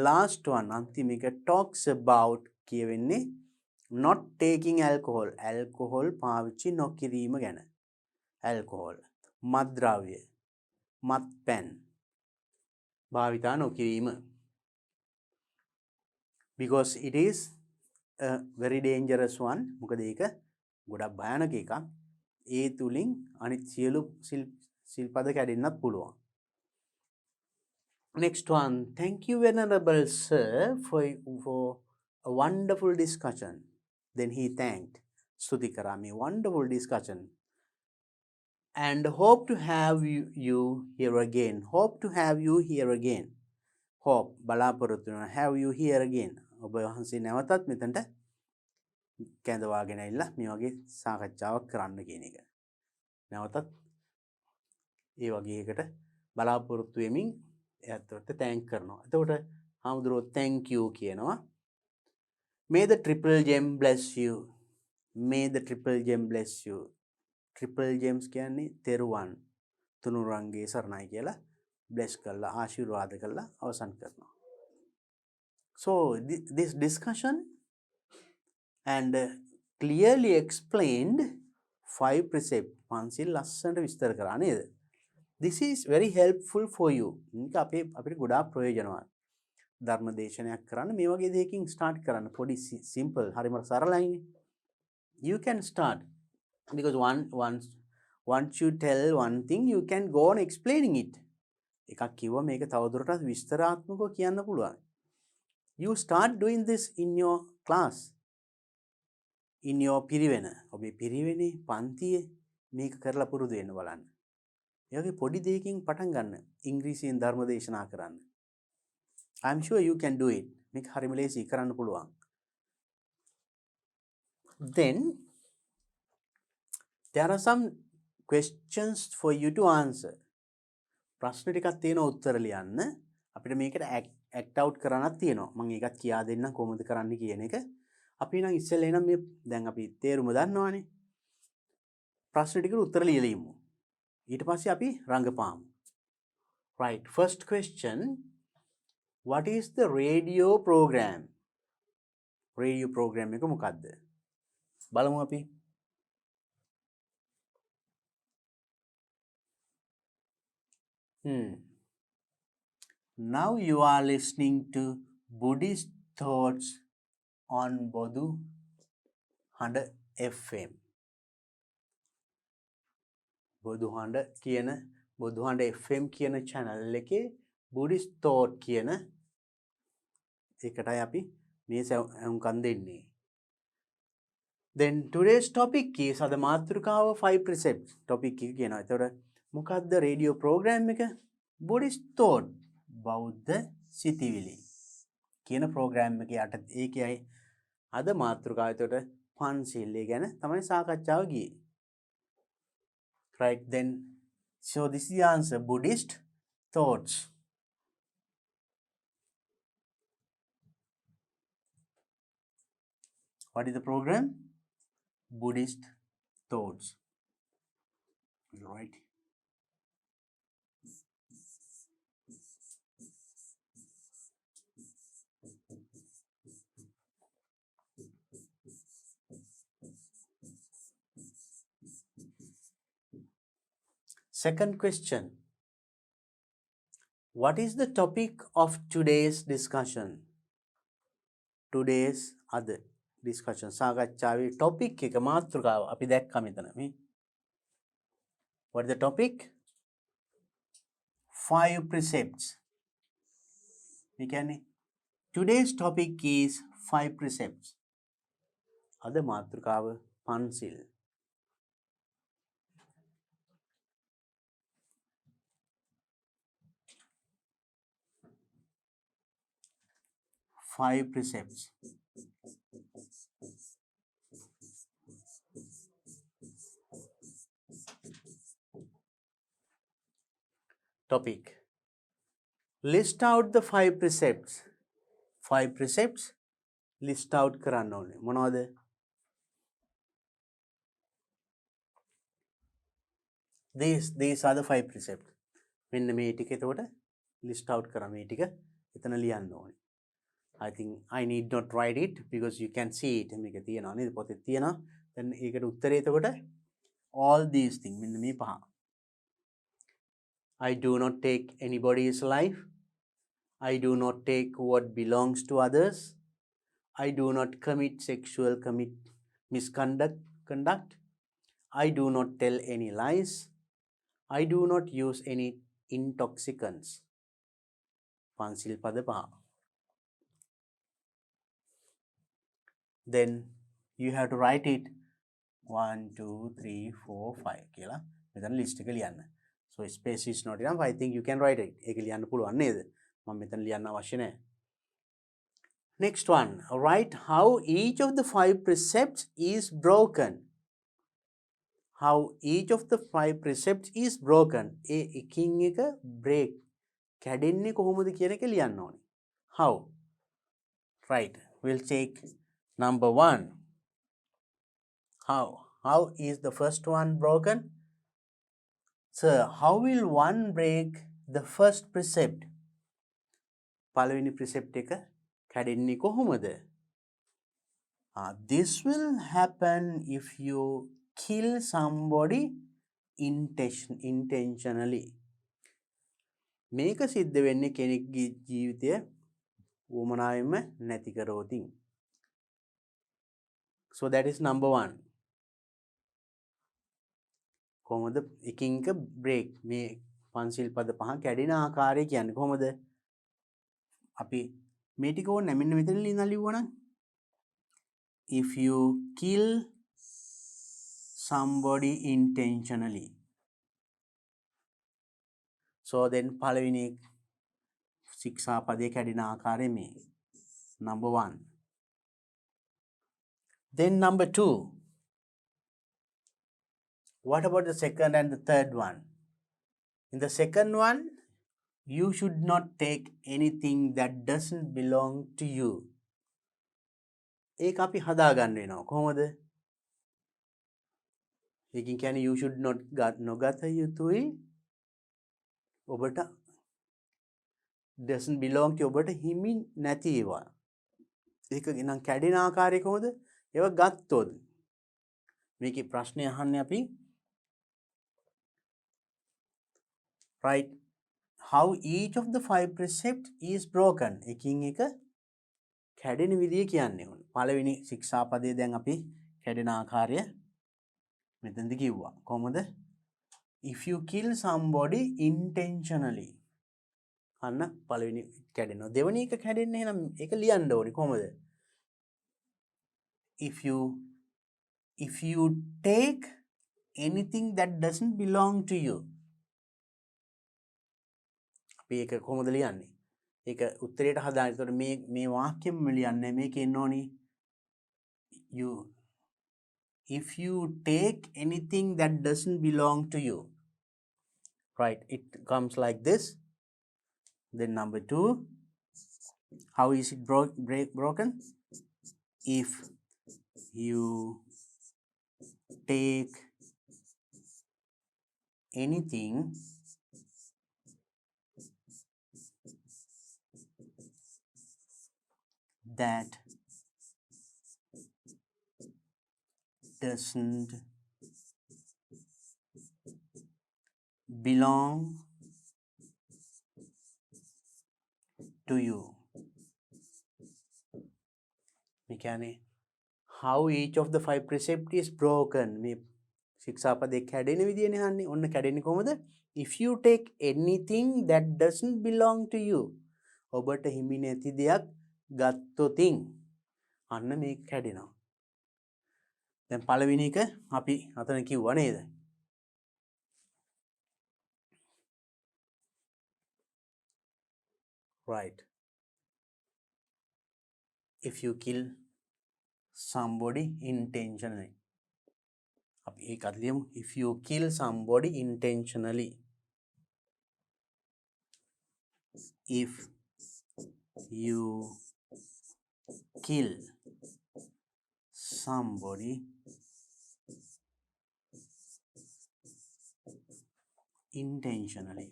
last one අන්තිම එක talks about කියවෙන්නේ not taking alcohol alcohol පාවිච්චි නොකිරීම ගැන alcohol මත්ද්‍රව්‍ය මත්පැන් භාවිතා නොකිරීම because it is a very dangerous one. මොකද ඒක ගොඩක් භයානක එකක්. ඒ තුලින් අනිත් සියලු සිල්පද කැඩෙන්නත් පුළුවන්. Next one. Thank you, Venerable Sir, for a wonderful discussion. Then he thanked Stuti Karami. Wonderful discussion. And hope to have you here again. Hope to have you here again. Hope බලාපොරොත්තු වෙනවා have you here again. ඔබ වහන්සේ නැවතත් මෙතනට කැඳවාගෙන ඇවිල්ලා මේ වගේ සාකච්ඡාවක් කරන්න කියන එක. නැවතත් ඒ වගේ එකට බලාපොරොත්තු වෙමින් එයාට thank කරනවා. එතකොට හාමුදුරුවෝ thank you කියනවා. May the triple gem bless you. May the triple gem bless you. Triple gems කියන්නේ තෙරුවන් තුනුරුවන්ගේ සරණයි කියලා bless කරලා ආශිර්වාද කරලා අවසන් කරනවා. So this discussion and clearly explained 5 precepts. පන්සිල් ලස්සනට විස්තර කරා නේද? This is very helpful for you. මේක අපිට ගොඩාක් ප්‍රයෝජනවත්. ධර්ම දේශනයක් කරන්න මේ වගේ දෙයකින් start කරන්න. පොඩි simple හරිම සරලයිනේ. You can start because once you tell one thing you can go on explaining it. එකක් කිව්ව මේක තවදුරටත් විස්තරාත්මකව කියන්න පුළුවන්. You start doing this in your class. In your Piriven. ඔබේ පිරිවෙනේ පන්තියේ මේක කරලා පුරුදු වෙන්න බලන්න. ඒ වගේ පොඩි දෙයකින් පටන් ගන්න ඉංග්‍රීසියෙන් ධර්ම දේශනා කරන්න. I'm sure you can do it. මේක හරිම ලේසි කරන්න පුළුවන්. Then there are some questions for you to answer. ප්‍රශ්න ටිකක් තියෙනවා උත්තර ලියන්න. අපිට මේකට act out කරන්නත් තියෙනවා. මම ඒකත් කියා දෙන්නම් කොහොමද කරන්න කියන එක. අපි නම් ඉස්සෙල්ලා එනම් මේ දැන් අපි තේරුම දන්නවනේ. ප්‍රශ්න ටිකට උත්තර ලියලා ඉමු. ඊට පස්සේ අපි රංගපාමු. Right, first question. What is the radio program? Radio program එක මොකක්ද? බලමු අපි. Now you are listening to Buddhist Thoughts on Bodhu Handa FM. Bodhu Handa FM කියන channel එකේ Buddhist Thought කියන එකටයි අපි මේ සම්කම් දෙන්නේ. Then today's topic is අද මාතෘකාව 5 precepts topic එක කියනවා. ඒතකොට මොකක්ද radio program එක? Buddhist Thought බෞද්ධ සිතිවිලි කියන program එක යට ඒකයි අද මාතෘකාව. ඒතකොට පන්සිල් ගැන තමයි සාකච්ඡාව ගියේ. Right, then so this is the answer. Buddhist thoughts. What is the program? Buddhist thoughts. Right. Second question. What is the topic of today's discussion? Today's other discussion. සාකච්ඡාවේ topic එක මාතෘකාව අපි දැක්කා මෙතන මේ. What is the topic? 5 precepts. මේ කියන්නේ today's topic is 5 precepts. අද මාතෘකාව පන්සිල්. 5 precepts. Topic. List out the 5 precepts. 5 precepts list out කරන්න ඕනේ. මොනවද? These are the 5 precepts. මෙන්න මේ ටික එතකොට list out කරා මේ ටික එතන ලියන්න ඕනේ. I think I need not write it because you can see it. මේක තියෙනවා නේද? පොතේ තියෙනවා. then ඒකට උත්තරේ එතකොට all these things මෙන්න මේ පහ. I do not take anybody's life. I do not take what belongs to others. I do not commit sexual misconduct. I do not tell any lies. I do not use any intoxicants. Pansil pada paha. Then you have to write it 1, 2, 3, 4, 5 කියලා. මෙතන list එක ලියන්න. So space is not enough. I think you can write it. ඒක ලියන්න පුළුවන් නේද? මම මෙතන ලියන්න අවශ්‍ය නැහැ. Next one. Write how each of the 5 precepts is broken. How each of the 5 precepts is broken. ඒ එකින් එක break කැඩෙන්නේ කොහොමද කියන එක ලියන්න ඕනේ. How? Right. We'll take number 1. How is the first one broken? Sir, how will one break the first precept? පළවෙනි precept එක කැඩෙන්නේ කොහොමද? This will happen if you kill somebody intentionally. මේක සිද්ධ වෙන්නේ කෙනෙක්ගේ ජීවිතය වුමනාවෙන්ම නැති කරෝතින්. So that is number 1. කොහොමද එකින් එක break මේ පන්සිල් පද පහ කැඩෙන ආකාරය කියන්නේ කොහොමද? අපි මේ ටික ඕනේ මෙන්න මෙතන ලියුවනම් if you kill somebody intentionally. So then පළවෙනි ශික්ෂා පදේ කැඩෙන ආකාරය මේ number 1. Then number 2. What about the second and the third one? In the second one, you should not take anything that doesn't belong to you. ඒක අපි හදා ගන්න වෙනවා. කොහොමද? ඒකින් කියන්නේ you should not නොගත යුතුයි. ඔබට doesn't belong to ඔබට හිමි නැති ඒවා. ඒක නම් කැඩෙන ආකාරය කොහොමද? ඒවා ගත්තොත්. මේකේ ප්‍රශ්නය අහන්නේ අපි right how each of the 5 precepts is broken. එකින් එක කැඩෙන විදිය කියන්නේ ඕන. පළවෙනි ශික්ෂාපදයේ දැන් අපි කැඩෙන ආකාරය මෙතනදී කිව්වා. කොහොමද? If you kill somebody intentionally. අන්න පළවෙනි කැඩෙනවා. දෙවෙනි එක කැඩෙන්නේ එහෙනම් ඒක ලියන්න ඕනේ කොහොමද? If you take anything that doesn't belong to you. අපි ඒක කොහොමද ලියන්නේ? ඒක උත්තරයට හදාගන්න. ඒතකොට මේ වාක්‍යෙම ලියන්නේ මේකේ එන්න ඕනි. If you take anything that doesn't belong to you. Right, it comes like this. Then number 2, how is it broken? If you take anything that doesn't belong to you. මේ කියන්නේ how each of the 5 precept is broken. මේ ශික්ෂාපදේ කැඩෙන විදියනේ අහන්නේ. ඔන්න කැඩෙන්නේ කොහොමද? If you take anything that doesn't belong to you. ඔබට හිමි නැති දෙයක් ගත්තොතින් අන්න මේක කැඩෙනවා. දැන් පළවෙනි එක අපි අතන කිව්වා නේද? Right. If you kill somebody intentionally. අපි ඒකත් ලියමු. If you kill somebody intentionally. If you kill somebody intentionally.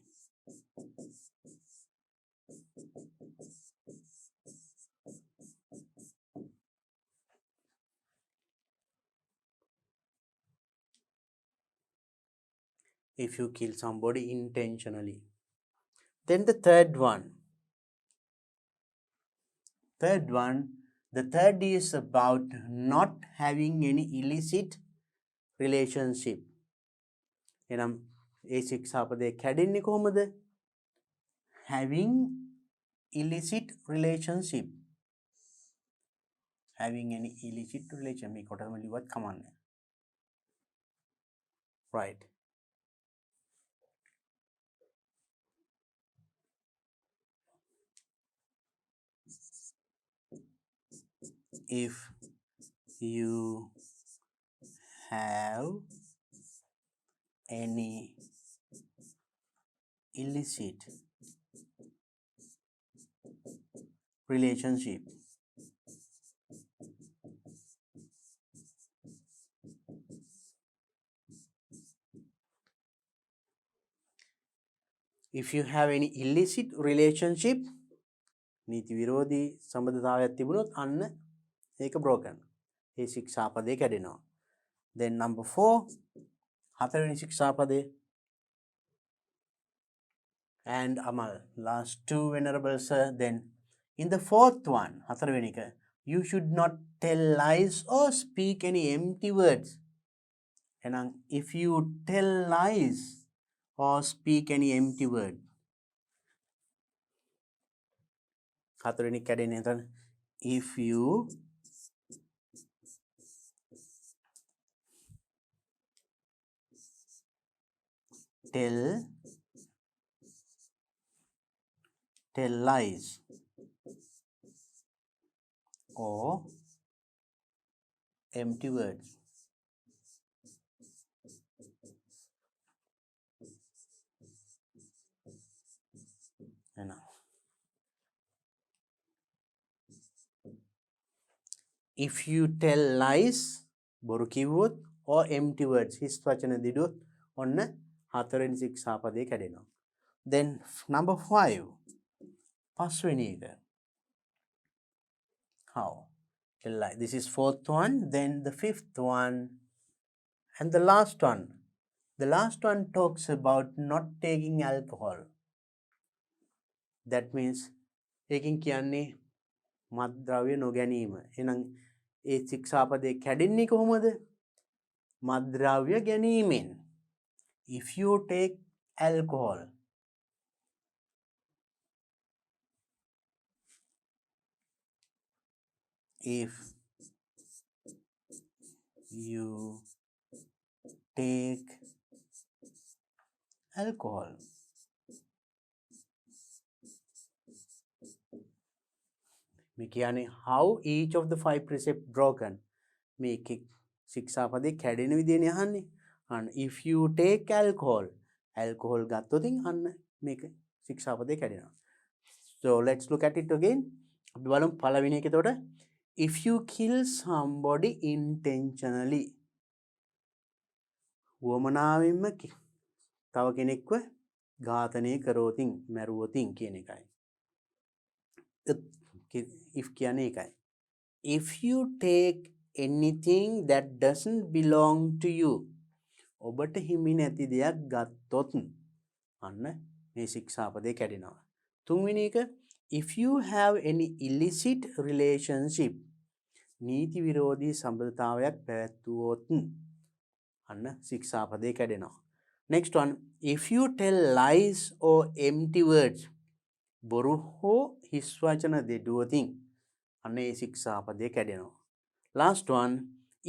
If you kill somebody intentionally. Then the third one. The third is about not having any illicit relationship. එනම් ඒ ශික්ෂාපදය කැඩෙන්නේ කොහොමද? Having illicit relationship. Having any illicit relation. මේ කොටම ලිව්වත් කමන්නේ. Right. If you have any illicit relationship, if you have any illicit relationship, නීති විරෝධී සම්බන්ධතාවයක් තිබුණොත් අන්න ඒක broken. ඒ ශික්ෂාපදේ කැඩෙනවා. Then number 4, හතරවෙනි ශික්ෂාපදේ. And Amal, last 2 venerable sir. Then in the 4th one, හතරවෙනි එක, you should not tell lies or speak any empty words. එහෙනම් if you tell lies or speak any empty word, හතරවෙනි කැඩෙන්නේ එතන. If you tell lies or empty words, if you tell lies, බොරු කිව්වොත්, or empty words, හිස් වචන දිදුවොත්, ඔන්න හතරවෙනි ශික්ෂාපදේ කැඩෙනවා. Then number 5, පස්වෙනි එක. How? Tell lie. This is 4th one. Then the 5th one and the last one. The last one talks about not taking alcohol. That means ඒකින් කියන්නේ මත්ද්‍රව්‍ය නොගැනීම. එහෙනම් ඒ ශික්ෂාපදේ කැඩෙන්නේ කොහොමද? මත්ද්‍රව්‍ය ගැනීමෙන්. If you take alcohol, if you take alcohol, මේ කියන්නේ how each of the 5 precepts broken. මේකේ ශික්ෂාපදේ කැඩෙන විදිහනේ අහන්නේ. And if you take alcohol ගත්තොත් අන්න මේක ශික්ෂාපදේ කැඩෙනවා. So let's look at it again. අපි බලමු පළවෙනි එක. එතකොට if you kill somebody intentionally, වමනාවෙන්ම තව කෙනෙක්ව ඝාතනය කරෝතින්, මැරුවොතින් කියන එකයි. if කියන්නේ එකයි. If you take anything that doesn't belong to you, ඔබට හිමි නැති දෙයක් ගත්තොත් අන්න මේ ශික්ෂාපදේ කැඩෙනවා. තුන්වෙනි එක, if you have any illicit relationship, නීති විරෝධී සම්බන්ධතාවයක් පැවැත්වුවොත් අන්න ශික්ෂාපදේ කැඩෙනවා. Next one, if you tell lies or empty words, බොරු හෝ හිස් වචන දෙඩුවොතින් අන්න ඒ ශික්ෂාපදේ කැඩෙනවා. Last one,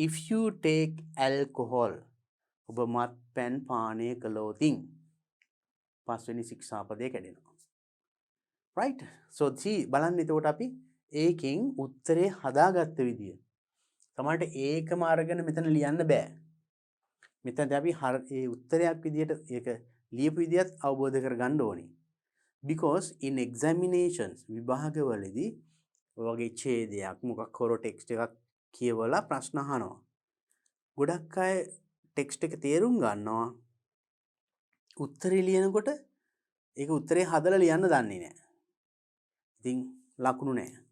if you take alcohol, ඔබ මත්පැන් පානය කළොතින් පස්වෙනි ශික්ෂාපදේ කැඩෙනවා. Right? So see, බලන්න එතකොට අපි ඒකෙන් උත්තරේ හදාගත්ත විදිය. සමහරට ඒකම අරගෙන මෙතන ලියන්න බෑ. මෙතනදී අපි ඒ උත්තරයක් විදියට ඒක ලියපු විදියත් අවබෝධ කරගන්න ඕනේ. Because in examinations, විභාගවලදී ඔයගේ ඡේදයක් මොකක් හොර ටෙක්ස්ට් එකක් කියවලා ප්‍රශ්න අහනවා. ගොඩක් අය ටෙක්ස්ට් එක තේරුම් ගන්නවා. උත්තරේ ලියනකොට ඒක උත්තරේ හදලා ලියන්න දන්නේ නැහැ. ඉතින් ලකුණු නැහැ.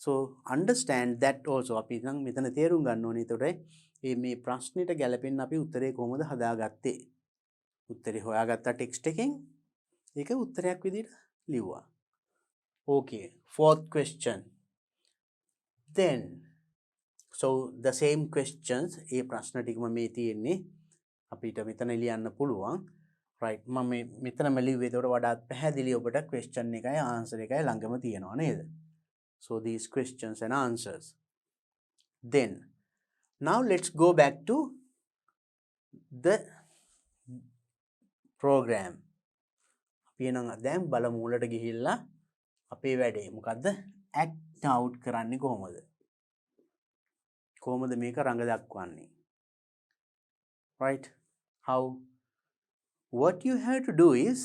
So understand that also. අපි නම් මෙතන තේරුම් ගන්න ඕනේ. ඒතකොට මේ ප්‍රශ්නෙට ගැලපෙන්න අපි උත්තරේ කොහොමද හදාගත්තේ? උත්තරේ හොයාගත්ත ටෙක්ස්ට් එකෙන් ඒක උත්තරයක් විදිහට ලිව්වා. Okay, 4th question. then so the same questions ඒ ප්‍රශ්න ටිකම මේ තියෙන්නේ අපිට මෙතන ලියන්න පුළුවන් right මම මෙතනම ලිව්වේ ඒකට වඩාත් පැහැදිලි ඔබට question එකයි answer එකයි ළඟම තියෙනවා නේද so these questions and answers then now let's go back to the program අපි එනම් දැන් බලමු උලට ගිහිල්ලා අපේ වැඩේ මොකද්ද act out කරන්නේ කොහොමද මේක රඟ දක්වන්නේ right how what you have to do is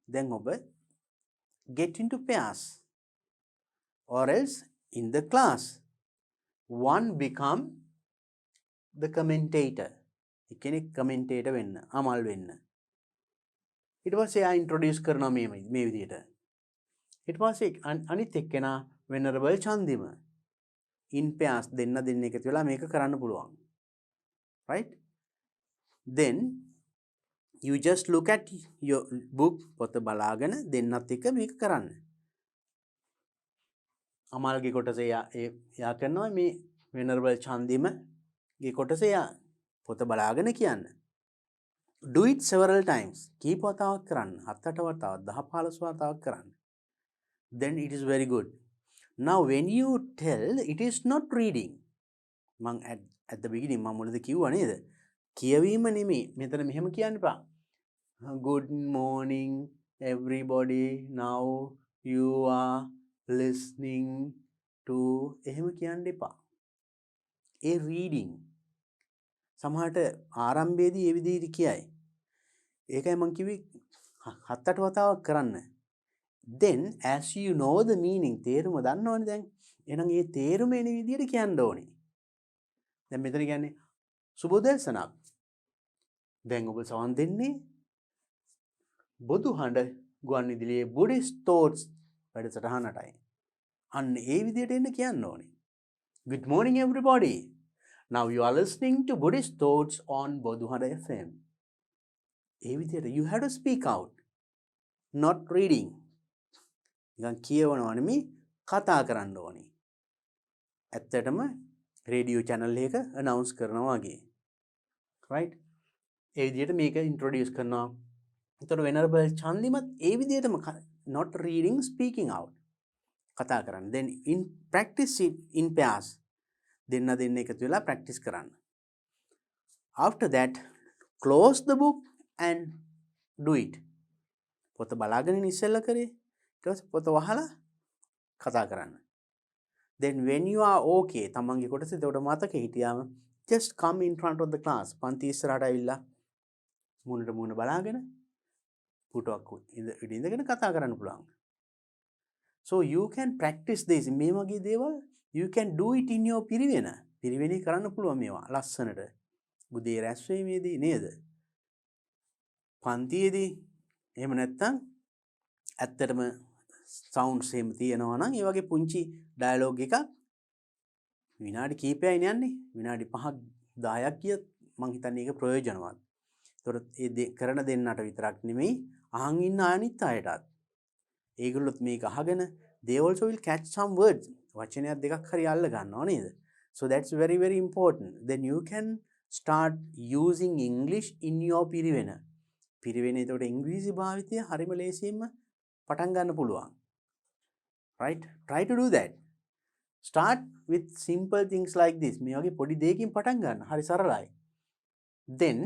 then ඔබ get into pairs or else in the class one become the commentator එකෙනෙක් commentator වෙන්න අමල් වෙන්න ඊට පස්සේ ආ introduce කරනවා මේ විදිහට ඊට පස්සේ අනිත් එක්කෙනා venerable චන්දිම in pairs දෙන්න එකතු වෙලා මේක කරන්න පුළුවන් right then you just look at your book පොත බලාගෙන දෙන්නත් එක්ක මේක කරන්න අමල්ගේ කොටස එයා කරනවා මේ venerable චන්දිමගේ කොටස එයා පොත බලාගෙන කියන්න do it several times කීප වතාවක් කරන්න 7-8 වතාවක් 10-15 වතාවක් කරන්න then it is very good now when you tell it is not reading මං at the beginning මම මුලදී කිව්වා නේද කියවීම නෙමෙයි මෙතන මෙහෙම කියන්න එපා good morning everybody now you are listening to එහෙම කියන්න එපා ඒ reading සමහරට ආරම්භයේදී ඒ විදිහට කියයි ඒකයි මං කිව්වේ 7-8 වතාවක් කරන්න then as you know the meaning තේරුම දන්නවනේ දැන් එහෙනම් ඒ තේරුම එන විදිහට කියන්න ඕනේ දැන් මෙතන කියන්නේ සුබෝදේශනක් දැන් ඔබ සවන් දෙන්නේ බොදු හඬ ගුවන් විදුලියේ Buddhist thoughts වැඩසටහනටයි අන්න ඒ විදිහට එන්න කියන්න ඕනේ good morning everybody now you are listening to Buddhist thoughts on Boduhada FM ඒ විදිහට you have to speak out not reading නිකන් කියවනවා නෙමෙයි කතා කරන්න ඕනේ ඇත්තටම රේඩියෝ channel එක announce කරනවා වගේ right ඒ විදිහට මේක introduce කරනවා එතකොට venerable චන්දිමත් ඒ විදිහටම not reading speaking out කතා කරන්න then in practice it in pairs දෙන්න එකතු වෙලා practice කරන්න after that close the book and do it පොත බලාගෙන ඉස්සෙල්ලා කරේ ඊට පස්සේ පොත වහලා කතා කරන්න then when you are okay තමන්ගේ කොටස එතකොට මතක හිටියාම just come in front of the class පන්ති ඉස්සරහට ඇවිල්ලා මුණට මුණ බලාගෙන පුටුවක් ඉඳගෙන කතා කරන්න පුළුවන් so you can practice this මේ වගේ දේවල් you can do it in your පිරිවෙනේ කරන්න පුළුවන් මේවා ලස්සනට උදේ රැස් වීමේදී නේද පන්තියේදී එහෙම නැත්නම් ඇත්තටම sounds එහෙම තියෙනවා නම් ඒ වගේ පුංචි dialogue එකක් විනාඩි කිහිපයයි යන්නේ විනාඩි 5ක් 10ක් කියත් මං හිතන්නේ ඒක ප්‍රයෝජනවත්. ඒතකොට ඒ කරන දෙන්නට විතරක් නෙමෙයි අහන් ඉන්න අනිත් අයටත්. ඒගොල්ලොත් මේක අහගෙන they also will catch some words. වචනයක් දෙකක් හරි අල්ල ගන්නවා නේද? So that's very very important. Then you can start using English in your පිරිවෙන. පිරිවෙනේ එතකොට ඉංග්‍රීසි භාවිතය හරිම ලේසියෙන්ම පටන් ගන්න පුළුවන්. Right? Try to do that. Start with simple things like this. මේ වගේ පොඩි දෙයකින් පටන් ගන්න. හරි සරලයි. Then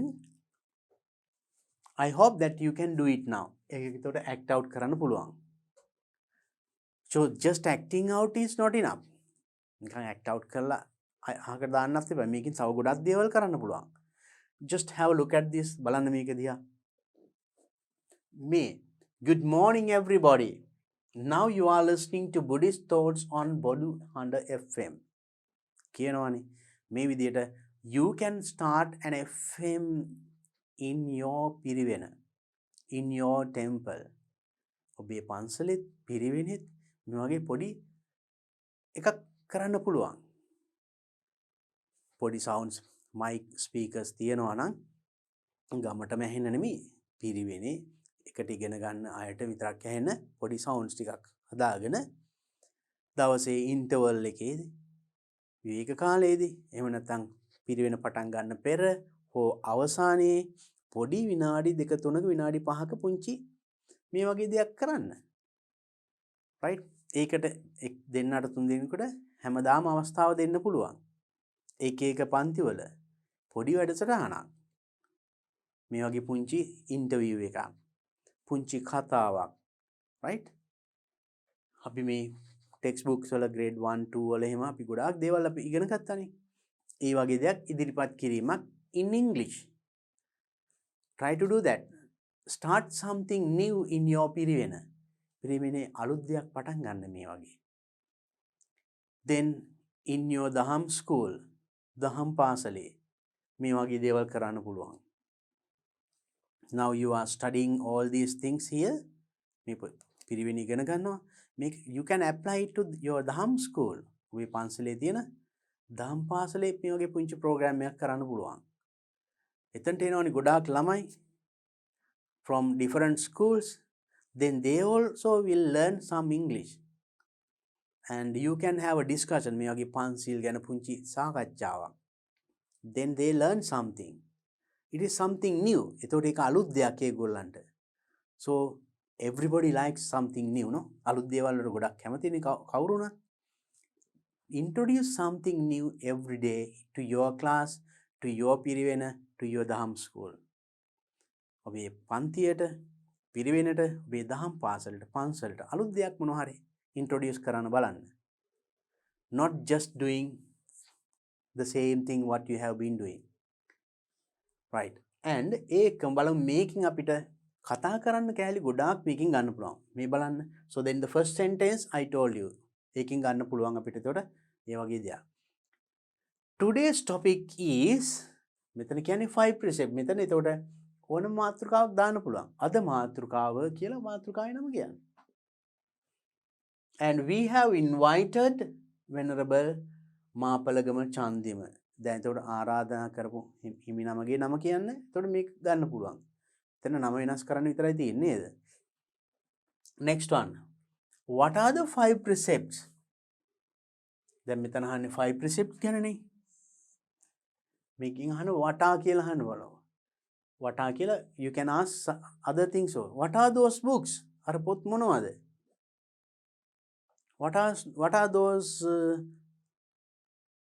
I hope that you can do it now. ඒක එතකොට act out කරන්න පුළුවන්. So just acting out is not enough. නිකන් act out කරලා අහකට දාන්නත් එපා. මේකෙන් තව ගොඩක් දේවල් කරන්න පුළුවන්. Just have a look at this. බලන්න මේක දිහා. Me. Good morning everybody. Now you are listening to Buddhist Thoughts on Boduhanda FM. කියනවනේ මේ විදිහට you can start an FM in your Pirivena, in your temple. ඔබේ පන්සලෙත් පිරිවෙනෙත් මේ වගේ පොඩි එකක් කරන්න පුළුවන්. පොඩි sounds mic speakers තියෙනවා නම් ගමටම ඇහෙන්න නෙමෙයි පිරිවෙනේ එකට ඉගෙන ගන්න අයට විතරක් ඇහෙන පොඩි sounds ටිකක් හදාගෙන දවසේ interval එකේ විවේක කාලයේදී එහෙම නැත්නම් පිරිවෙන පටන් ගන්න පෙර හෝ අවසානයේ පොඩි විනාඩි 2 3ක විනාඩි 5ක පුංචි මේ වගේ දෙයක් කරන්න. රයිට්? ඒකට දෙන්නට තුන් දෙනෙකුට හැමදාම අවස්ථාව දෙන්න පුළුවන්. එක පන්තිවල පොඩි වැඩසටහනක්. මේ වගේ පුංචි ඉන්ටර්විව් එකක්. පුංචි කතාවක්. රයිට්? අපි මේ ටෙක්ස්ට් බුක්ස් වල ග්‍රේඩ් 1 2 වල එහෙම අපි ගොඩාක් දේවල් අපි ඉගෙන ගත්තානේ. ඒ වගේ දෙයක් ඉදිරිපත් කිරීමක් in English. Try to do that. Start something new in your පිරිවෙන. පිරිවෙනේ අලුත් දෙයක් පටන් ගන්න මේ වගේ. Then in your දහම් school, දහම් පාසලේ මේ වගේ දේවල් කරන්න පුළුවන්. Now you are studying all these things here. මේ පිරිවෙන ඉගෙන ගන්නවා. You can apply it to your දහම් school. ඔබේ පන්සලේ තියෙන දහම් පාසලේ මේ වගේ පුංචි ප්‍රෝග්‍රෑම් එකක් කරන්න පුළුවන්. එතනට එනවනේ ගොඩාක් ළමයි from different schools. Then they also will learn some English. And you can have a discussion මේ වගේ පන්සිල් ගැන පුංචි සාකච්ඡාවක්. Then they learn something. It is something new. එතකොට ඒක අලුත් දෙයක් ඒගොල්ලන්ට. So everybody likes something new, no? අලුත් දේවල් වලට ගොඩක් කැමතිනේ කවුරු උනත්. Introduce something new every day to your class, to your Pirivena, to your දහම් school. ඔබේ පන්තියට, පිරිවෙනට, ඔබේ දහම් පාසලට, පන්සලට අලුත් දෙයක් මොනවා හරි introduce කරන්න බලන්න. Not just doing the same thing what you have been doing. Right? And ඒකම බලමු මේකින් අපිට කතා කරන්න කෑලි ගොඩාක් මේකින් ගන්න පුළුවන්. මේ බලන්න. So then the first sentence I told you. ඒකින් ගන්න පුළුවන් අපිට එතකොට ඒ වගේ දෙයක්. Today's topic is මෙතන කියන්නේ 5 precept. මෙතන එතකොට ඕන මාතෘකාවක් දාන්න පුළුවන්. අද මාතෘකාව කියලා මාතෘකාවේ නම කියන්නේ. And we have invited Venerable මාපලගම Chandima. දැන් එතකොට ආරාධනා කරපු හිමිනමගේ නම කියන්නේ. එතකොට මේක ගන්න පුළුවන්. එතන නම වෙනස් කරන්න විතරයි තියෙන්නේ නේද? Next one. What are the 5 precepts? දැන් මෙතන අහන්නේ 5 precepts ගැනනේ. මේකෙන් අහන වටා කියලා අහන්න බලන්න. වටා කියලා you can ask other things also. What are those books? අර පොත් මොනවද? What are those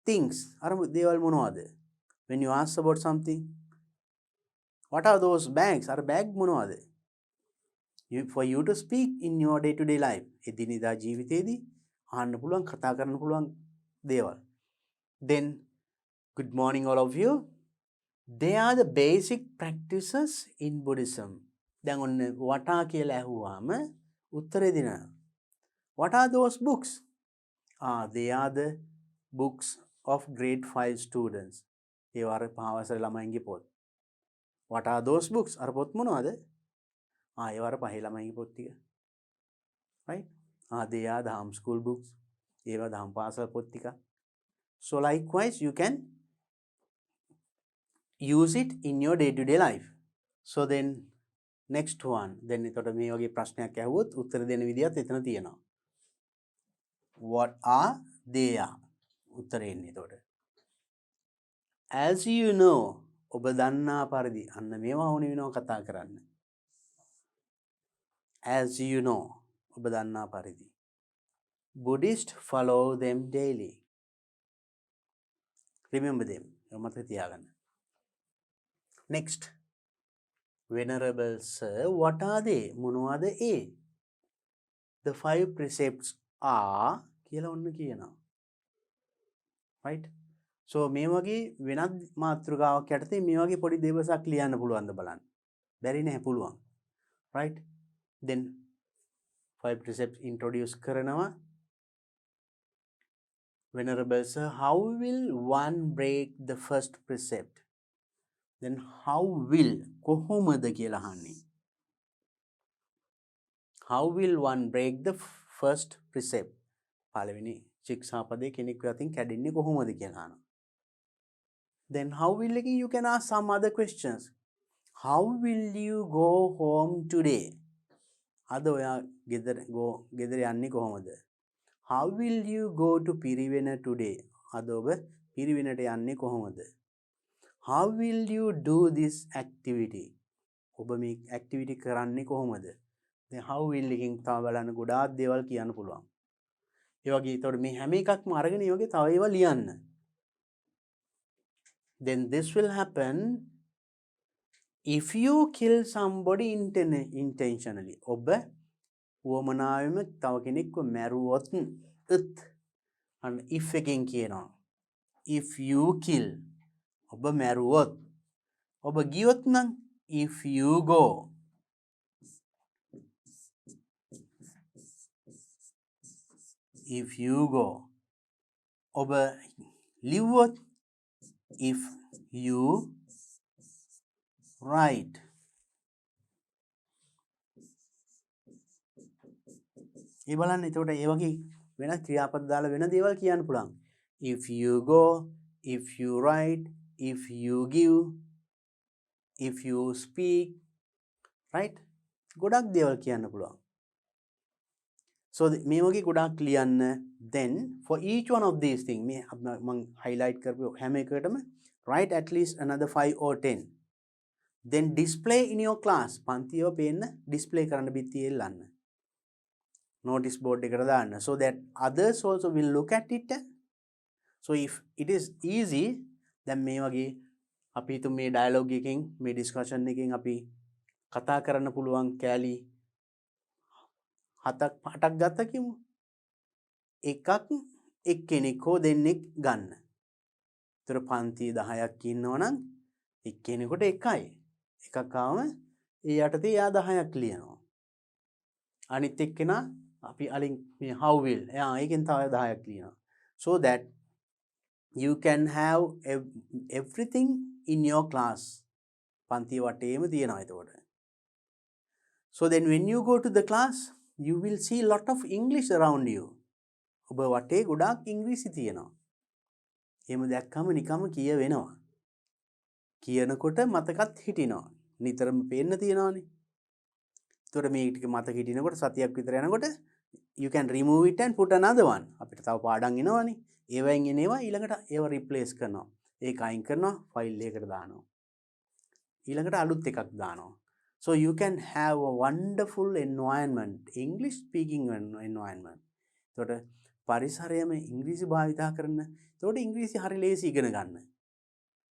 things? අර දේවල් මොනවද? When you ask about something. What are those bags? අර bag මොනවද? For you to speak in your day-to-day life. එදිනෙදා ජීවිතේදී අහන්න පුළුවන් කතා කරන්න පුළුවන් දේවල්. Then good morning all of you. They are the basic practices in Buddhism. දැන් ඔන්න වටා කියලා ඇහුවාම උත්තරේ දෙනවා. What are those books? They are the books of grade 5 students. ඒ වර පහවසර ළමයින්ගේ පොත්. What are those books? අර පොත් මොනවද? ඒ වර පහේ ළමයින්ගේ පොත් ටික. Right? They are the home school books. ඒවා දහම් පාසල් පොත් ටික. So likewise you can use it in your day-to-day life. So then next one. Then එතකොට මේ වගේ ප්‍රශ්නයක් ඇහුවොත් උත්තර දෙන්න විදියත් එතන තියෙනවා. What are they are? උත්තරේ එන්නේ එතකොට. As you know, ඔබ දන්නා පරිදි අන්න මේවා ඕනේ වෙනවා කතා කරන්න. As you know, ඔබ දන්නා පරිදි. Buddhists follow them daily. Remember them. මතක තියාගන්න. Next. Venerable sir, what are they? මොනවද ඒ? The 5 precepts are කියලා ඔන්න කියනවා. Right? So මේ වගේ වෙනත් මාතෘකාවක් යටතේ මේ වගේ පොඩි දේවසක් ලියන්න පුළුවන්ද බලන්න. බැරි නෑ පුළුවන්. Right? Then 5 precepts introduce කරනවා. Venerable sir, how will one break the first precept? Then how will කොහොමද කියලා අහන්නේ. How will one break the first precept? පළවෙනි ශික්ෂාපදේ කෙනෙක් අතින් කැඩෙන්නේ කොහොමද කියලා අහනවා. Then how will you can ask some other questions. How will you go home today? අද ඔයා ගෙදර යන්නේ කොහොමද? How will you go to Piriven today? අද ඔබ පිරිවෙනට යන්නේ කොහොමද? How will you do this activity? ඔබ මේ activity කරන්නේ කොහොමද? දැන් how will එකෙන් තව බලන්න ගොඩාක් දේවල් කියන්න පුළුවන්. ඒ වගේ ඒතකොට මේ හැම එකක්ම අරගෙන ඒ වගේ තව ඒවා ලියන්න. Then this will happen if you kill somebody intentionally. ඔබ වමනාවෙම තව කෙනෙක්ව මැරුවොත් අන්න if එකෙන් කියනවා. If you kill ඔබ මැරුවොත් ඔබ ගියොත් නම් if you go if you go ඔබ ලිව්වොත් if you write ඒ බලන්න එතකොට ඒ වගේ වෙන ක්‍රියාපද දාලා වෙන දේවල් කියන්න පුළුවන්. If you go, if you write, if you give, if you speak, right? ගොඩක් දේවල් කියන්න පුළුවන්. So මේ වගේ ගොඩක් ලියන්න. Then for each one of these things මේ මම highlight කරපු හැම එකකටම write at least another 5 or 10. Then display in your class. පන්තියව පේන්න display කරන්න බිත්තියේ එල්ලන්න. Notice board එකට දාන්න. So that others also will look at it. So if it is easy, then මේ වගේ අපි හිතමු මේ dialogue එකකින් මේ discussion එකකින් අපි කතා කරන්න පුළුවන් කෑලි 7ක් 8ක් ගත්ත කියමු. එකක් එක්කෙනෙක් හෝ දෙන්නෙක් ගන්න. ඒතර පන්ති 10ක් ඉන්නවනම් එක්කෙනෙකුට එකයි. එකක් ආවම ඒ යටතේ යා 10ක් ලියනවා. අනිත් එක්කෙනා අපි අලින් මේ how will එයා ඒකෙන් තව 10ක් ලියනවා. So that you can have everything in your class. පන්තිය වටේම තියෙනවා එතකොට. So then when you go to the class, you will see lot of English around you. ඔබ වටේ ගොඩාක් ඉංග්‍රීසි තියෙනවා. එහෙම දැක්කම නිකම්ම කිය වෙනවා. කියනකොට මතකත් හිටිනවා. නිතරම පේන්න තියෙනවානේ. ඒතකොට මේ ටික මතක හිටිනකොට සතියක් විතර යනකොට you can remove it and put another one. අපිට තව පාඩම් එනවනේ. ඒවෙන් එනවා ඊළඟට ඒව replace කරනවා. ඒක අයින් කරනවා ෆයිල් එකකට දානවා. ඊළඟට අලුත් එකක් දානවා. So you can have a wonderful environment, English speaking environment. ඒතකොට පරිසරයම ඉංග්‍රීසි භාවිතා කරන. ඒතකොට ඉංග්‍රීසි හරි ලේසි ඉගෙන ගන්න.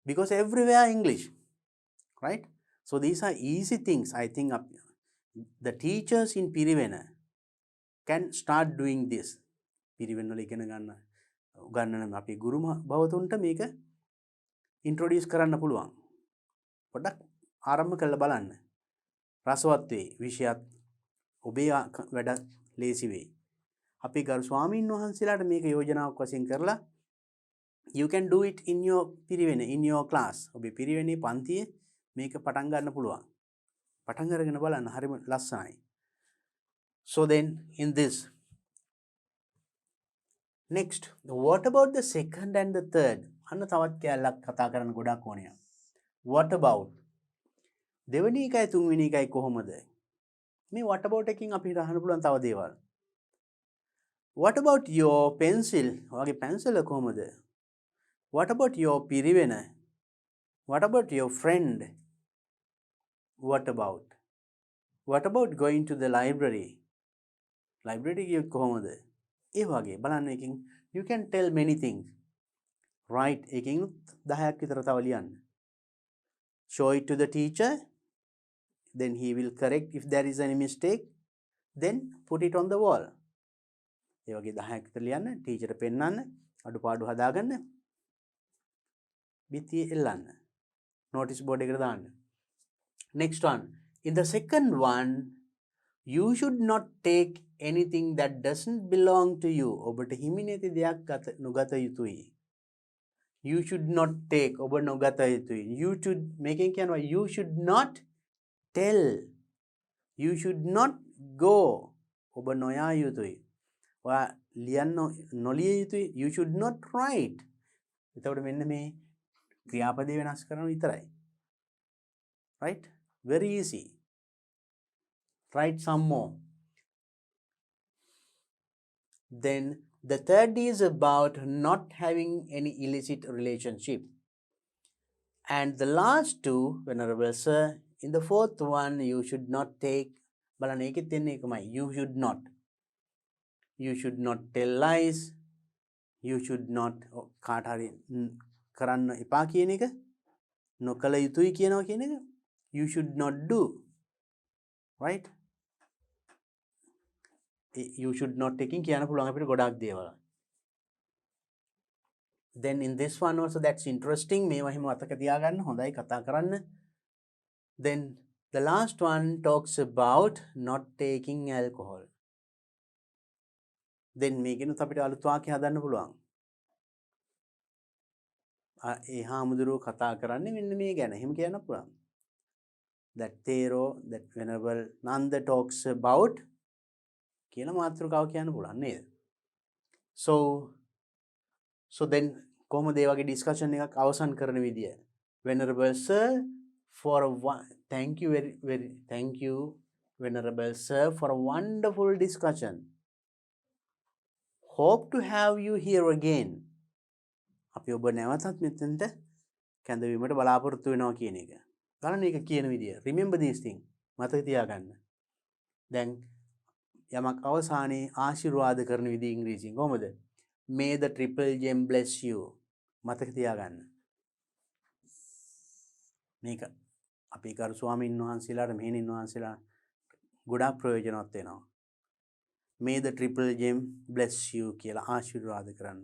Because everywhere English, right? So these are easy things. I think the teachers in Piriven can start doing this. Piriven වල ඉගෙන ගන්න උගන්නන අපි ගුරු භවතුන්ට මේක ඉන්ට්‍රොඩියුස් කරන්න පුළුවන්. පොඩ්ඩක් ආරම්භ කරලා බලන්න. රසවත් වේ. විෂයත් ඔබේ වැඩ ලේසි වෙයි. අපි ගරු ස්වාමීන් වහන්සේලාට මේක යෝජනාවක් වශයෙන් කරලා you can do it in your Piriven, in your class. ඔබේ පිරිවෙනේ පන්තියේ මේක පටන් ගන්න පුළුවන්. පටන් අරගෙන බලන්න හරිම ලස්සනයි. So then in this next, what about the second and the third? අන්න තවත් කැලක් කතා කරන්න ගොඩක් ඕනේ. What about දෙවෙනි එකයි තුන්වෙනි එකයි කොහොමද? මේ what about එකකින් අපිට අහන්න පුළුවන් තව දේවල්. What about your pencil? ඔයාගේ පැන්සල කොහොමද? What about your Pirivena? What about your friend? What about going to the library? Library ගියොත් කොහොමද? ඒ වගේ බලන්න එකකින් you can tell many things. Right, එකකින් 10ක් විතර තව ලියන්න. Show it to the teacher, then he will correct if there is any mistake, then put it on the wall. ඒ වගේ 10ක් විතර ලියන්න, ටීචර්ට පෙන්නන්න, අඩුපාඩු හදාගන්න. බිත්තියේ එල්ලන්න. notice board එකට දාන්න. Next one, in the second one, you should not take anything that doesn't belong to you. ඔබට හිමි නැති දෙයක් නොගත යුතුයි. You should not take. ඔබ නොගත යුතුයි. You should මේකෙන් කියනවා you should not tell. You should not go. ඔබ නොයා යුතුයි. ඔයා ලියන්න නොලිය යුතුයි. You should not write. එතකොට මෙන්න මේ ක්‍රියාපදේ වෙනස් කරන විතරයි. Right? Very easy. Write some more. Then The third is about not having any illicit relationship. And the last two, Venerable Sir, in the fourth one, you should not take, බලන්න ඒකෙත් තියෙන්නේ ඒකමයි. You should not tell lies. You should not කාට හරි කරන්න එපා කියන එක, නොකළ යුතුයි කියනවා කියන එක. You should not do. Right? You should not taking කියන්න පුළුවන් අපිට ගොඩාක් දේවල්. Then in this one also that's interesting. මේවා හිම අතක තියාගන්න හොඳයි කතා කරන්න. Then the last one talks about not taking alcohol. Then මේකෙනුත් අපිට අලුත් වාක්‍ය හදන්න පුළුවන්. ඒ හාමුදුරුවෝ කතා කරන්නේ මෙන්න මේ ගැන. එහෙම කියන්න පුළුවන්. That Thero, that Venerable Nanda talks about කියලා මාතෘකාව කියන්න පුළුවන් නේද? So then කොහොමද ඒ වගේ discussion එකක් අවසන් කරන විදිය? Venerable Sir, thank you Venerable Sir for a wonderful discussion. Hope to have you here again. අපි ඔබ නැවතත් මෙතනට කැඳවීමට බලාපොරොත්තු වෙනවා කියන එක. බලන්න ඒක කියන විදිය. Remember these things. මතක තියාගන්න. දැන් යමක් අවසානයේ ආශිර්වාද කරන විදිය ඉංග්‍රීසියෙන් කොහොමද? May the triple gem bless you. මතක තියාගන්න. මේක අපි කරු ස්වාමීන් වහන්සේලාට මෙහෙණින් වහන්සේලා ගොඩාක් ප්‍රයෝජනවත් වෙනවා. May the triple gem bless you කියලා ආශිර්වාද කරන්න.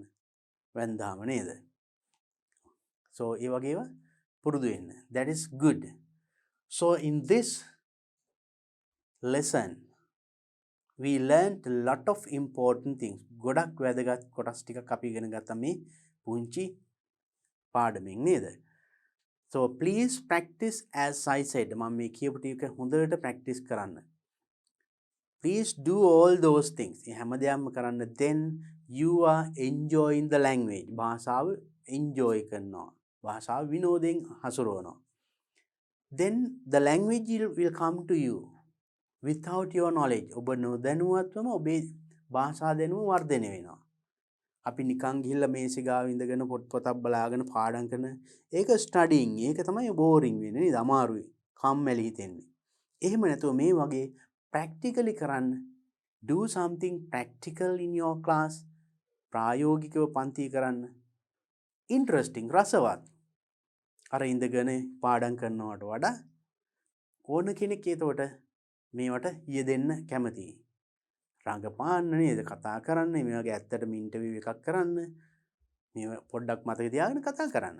වැන්දාම නේද? So ඒ වගේව පුරුදු වෙන්න. That is good. So in this lesson we learned a lot of important things. ගොඩක් වැදගත් කොටස් ටිකක් අපි ඉගෙන ගත්තා මේ පුංචි පාඩමෙන් නේද? So please practice as I said. මම මේ කියපු ටික හොඳට practice කරන්න. Please do all those things. මේ හැමදේම කරන්න. Then you are enjoying the language. භාෂාව enjoy කරනවා. භාෂාව විනෝදයෙන් හසුරවනවා. Then the language will come to you without your knowledge. ඔබ නොදැනුවත්වම ඔබේ භාෂා දැනුම වර්ධනය වෙනවා. අපි නිකන් ගිහිල්ලා මේසෙ ගාව ඉඳගෙන පොතක් බලාගෙන පාඩම් කරන ඒක ස්ටඩින්. ඒක තමයි බෝරින් වෙන්නේ නේද? අමාරුයි. කම්මැලි හිතෙන්නේ. එහෙම නැතුව මේ වගේ practically කරන්න. Do something practical in your class. ප්‍රායෝගිකව පන්ති කරන්න. Interesting, රසවත්. අර ඉඳගෙන පාඩම් කරනවට වඩා ඕන කෙනෙක් ඒතකොට මේවට යෙදෙන්න කැමතියි. රංගපාන්න නේද? කතා කරන්න. මේ වගේ ඇත්තටම ඉන්ටර්විව් එකක් කරන්න. මේ පොඩ්ඩක් මතක තියාගෙන කතා කරන්න.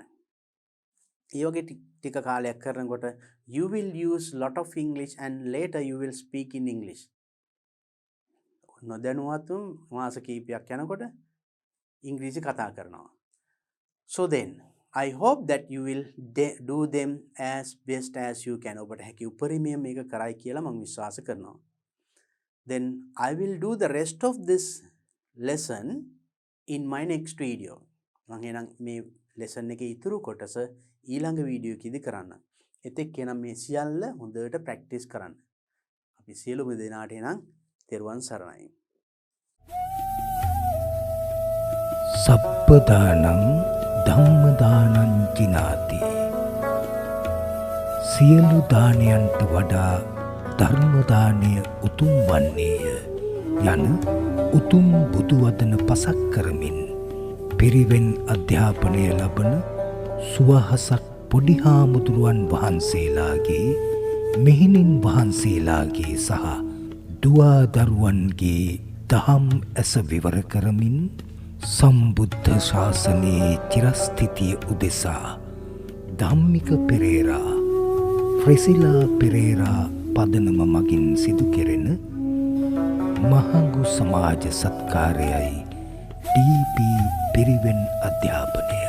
ඒ වගේ ටික කාලයක් කරනකොට you will use lot of English and later you will speak in English. නොදැනුවත්වම මාස කිහිපයක් යනකොට ඉංග්‍රීසි කතා කරනවා. So then I hope that you will do them as best as you can. ඔබට හැකි උපරිමය මේක කරයි කියලා මම විශ්වාස කරනවා. Then I will do the rest of this lesson in my next video. මම එහෙනම් මේ lesson එකේ ඉතුරු කොටස ඊළඟ වීඩියෝ එකේදී කරන්න. එතෙක් එනම් මේ සියල්ල හොඳට practice කරන්න. අපි සියලුම දෙනාට එනම් තෙරුවන් සරණයි. සප්පදානං ධම්මදානං ජිනාති. සියලු දානයන්ට වඩා ධර්ම දානය උතුම් වන්නේය යන උතුම් බුදු වදන පසක් කරමින් පිරිවෙන් අධ්‍යාපනය ලබන සුවහසක් පොඩි හාමුදුරුවන් වහන්සේලාගේ මෙහෙණින් වහන්සේලාගේ සහ දුවා දරුවන්ගේ දහම් ඇස විවර කරමින් සම්බුද්ධ ශාසනයේ චිරස්ථිතිය උදෙසා ධම්මික පෙරේරා, ෆ්‍රෙසිලා පෙරේරා පදනම මගින් සිදු කෙරෙන මහඟු සමාජ සත්කාරයයි ඩී.පී. පිරිවෙන් අධ්‍යාපනය.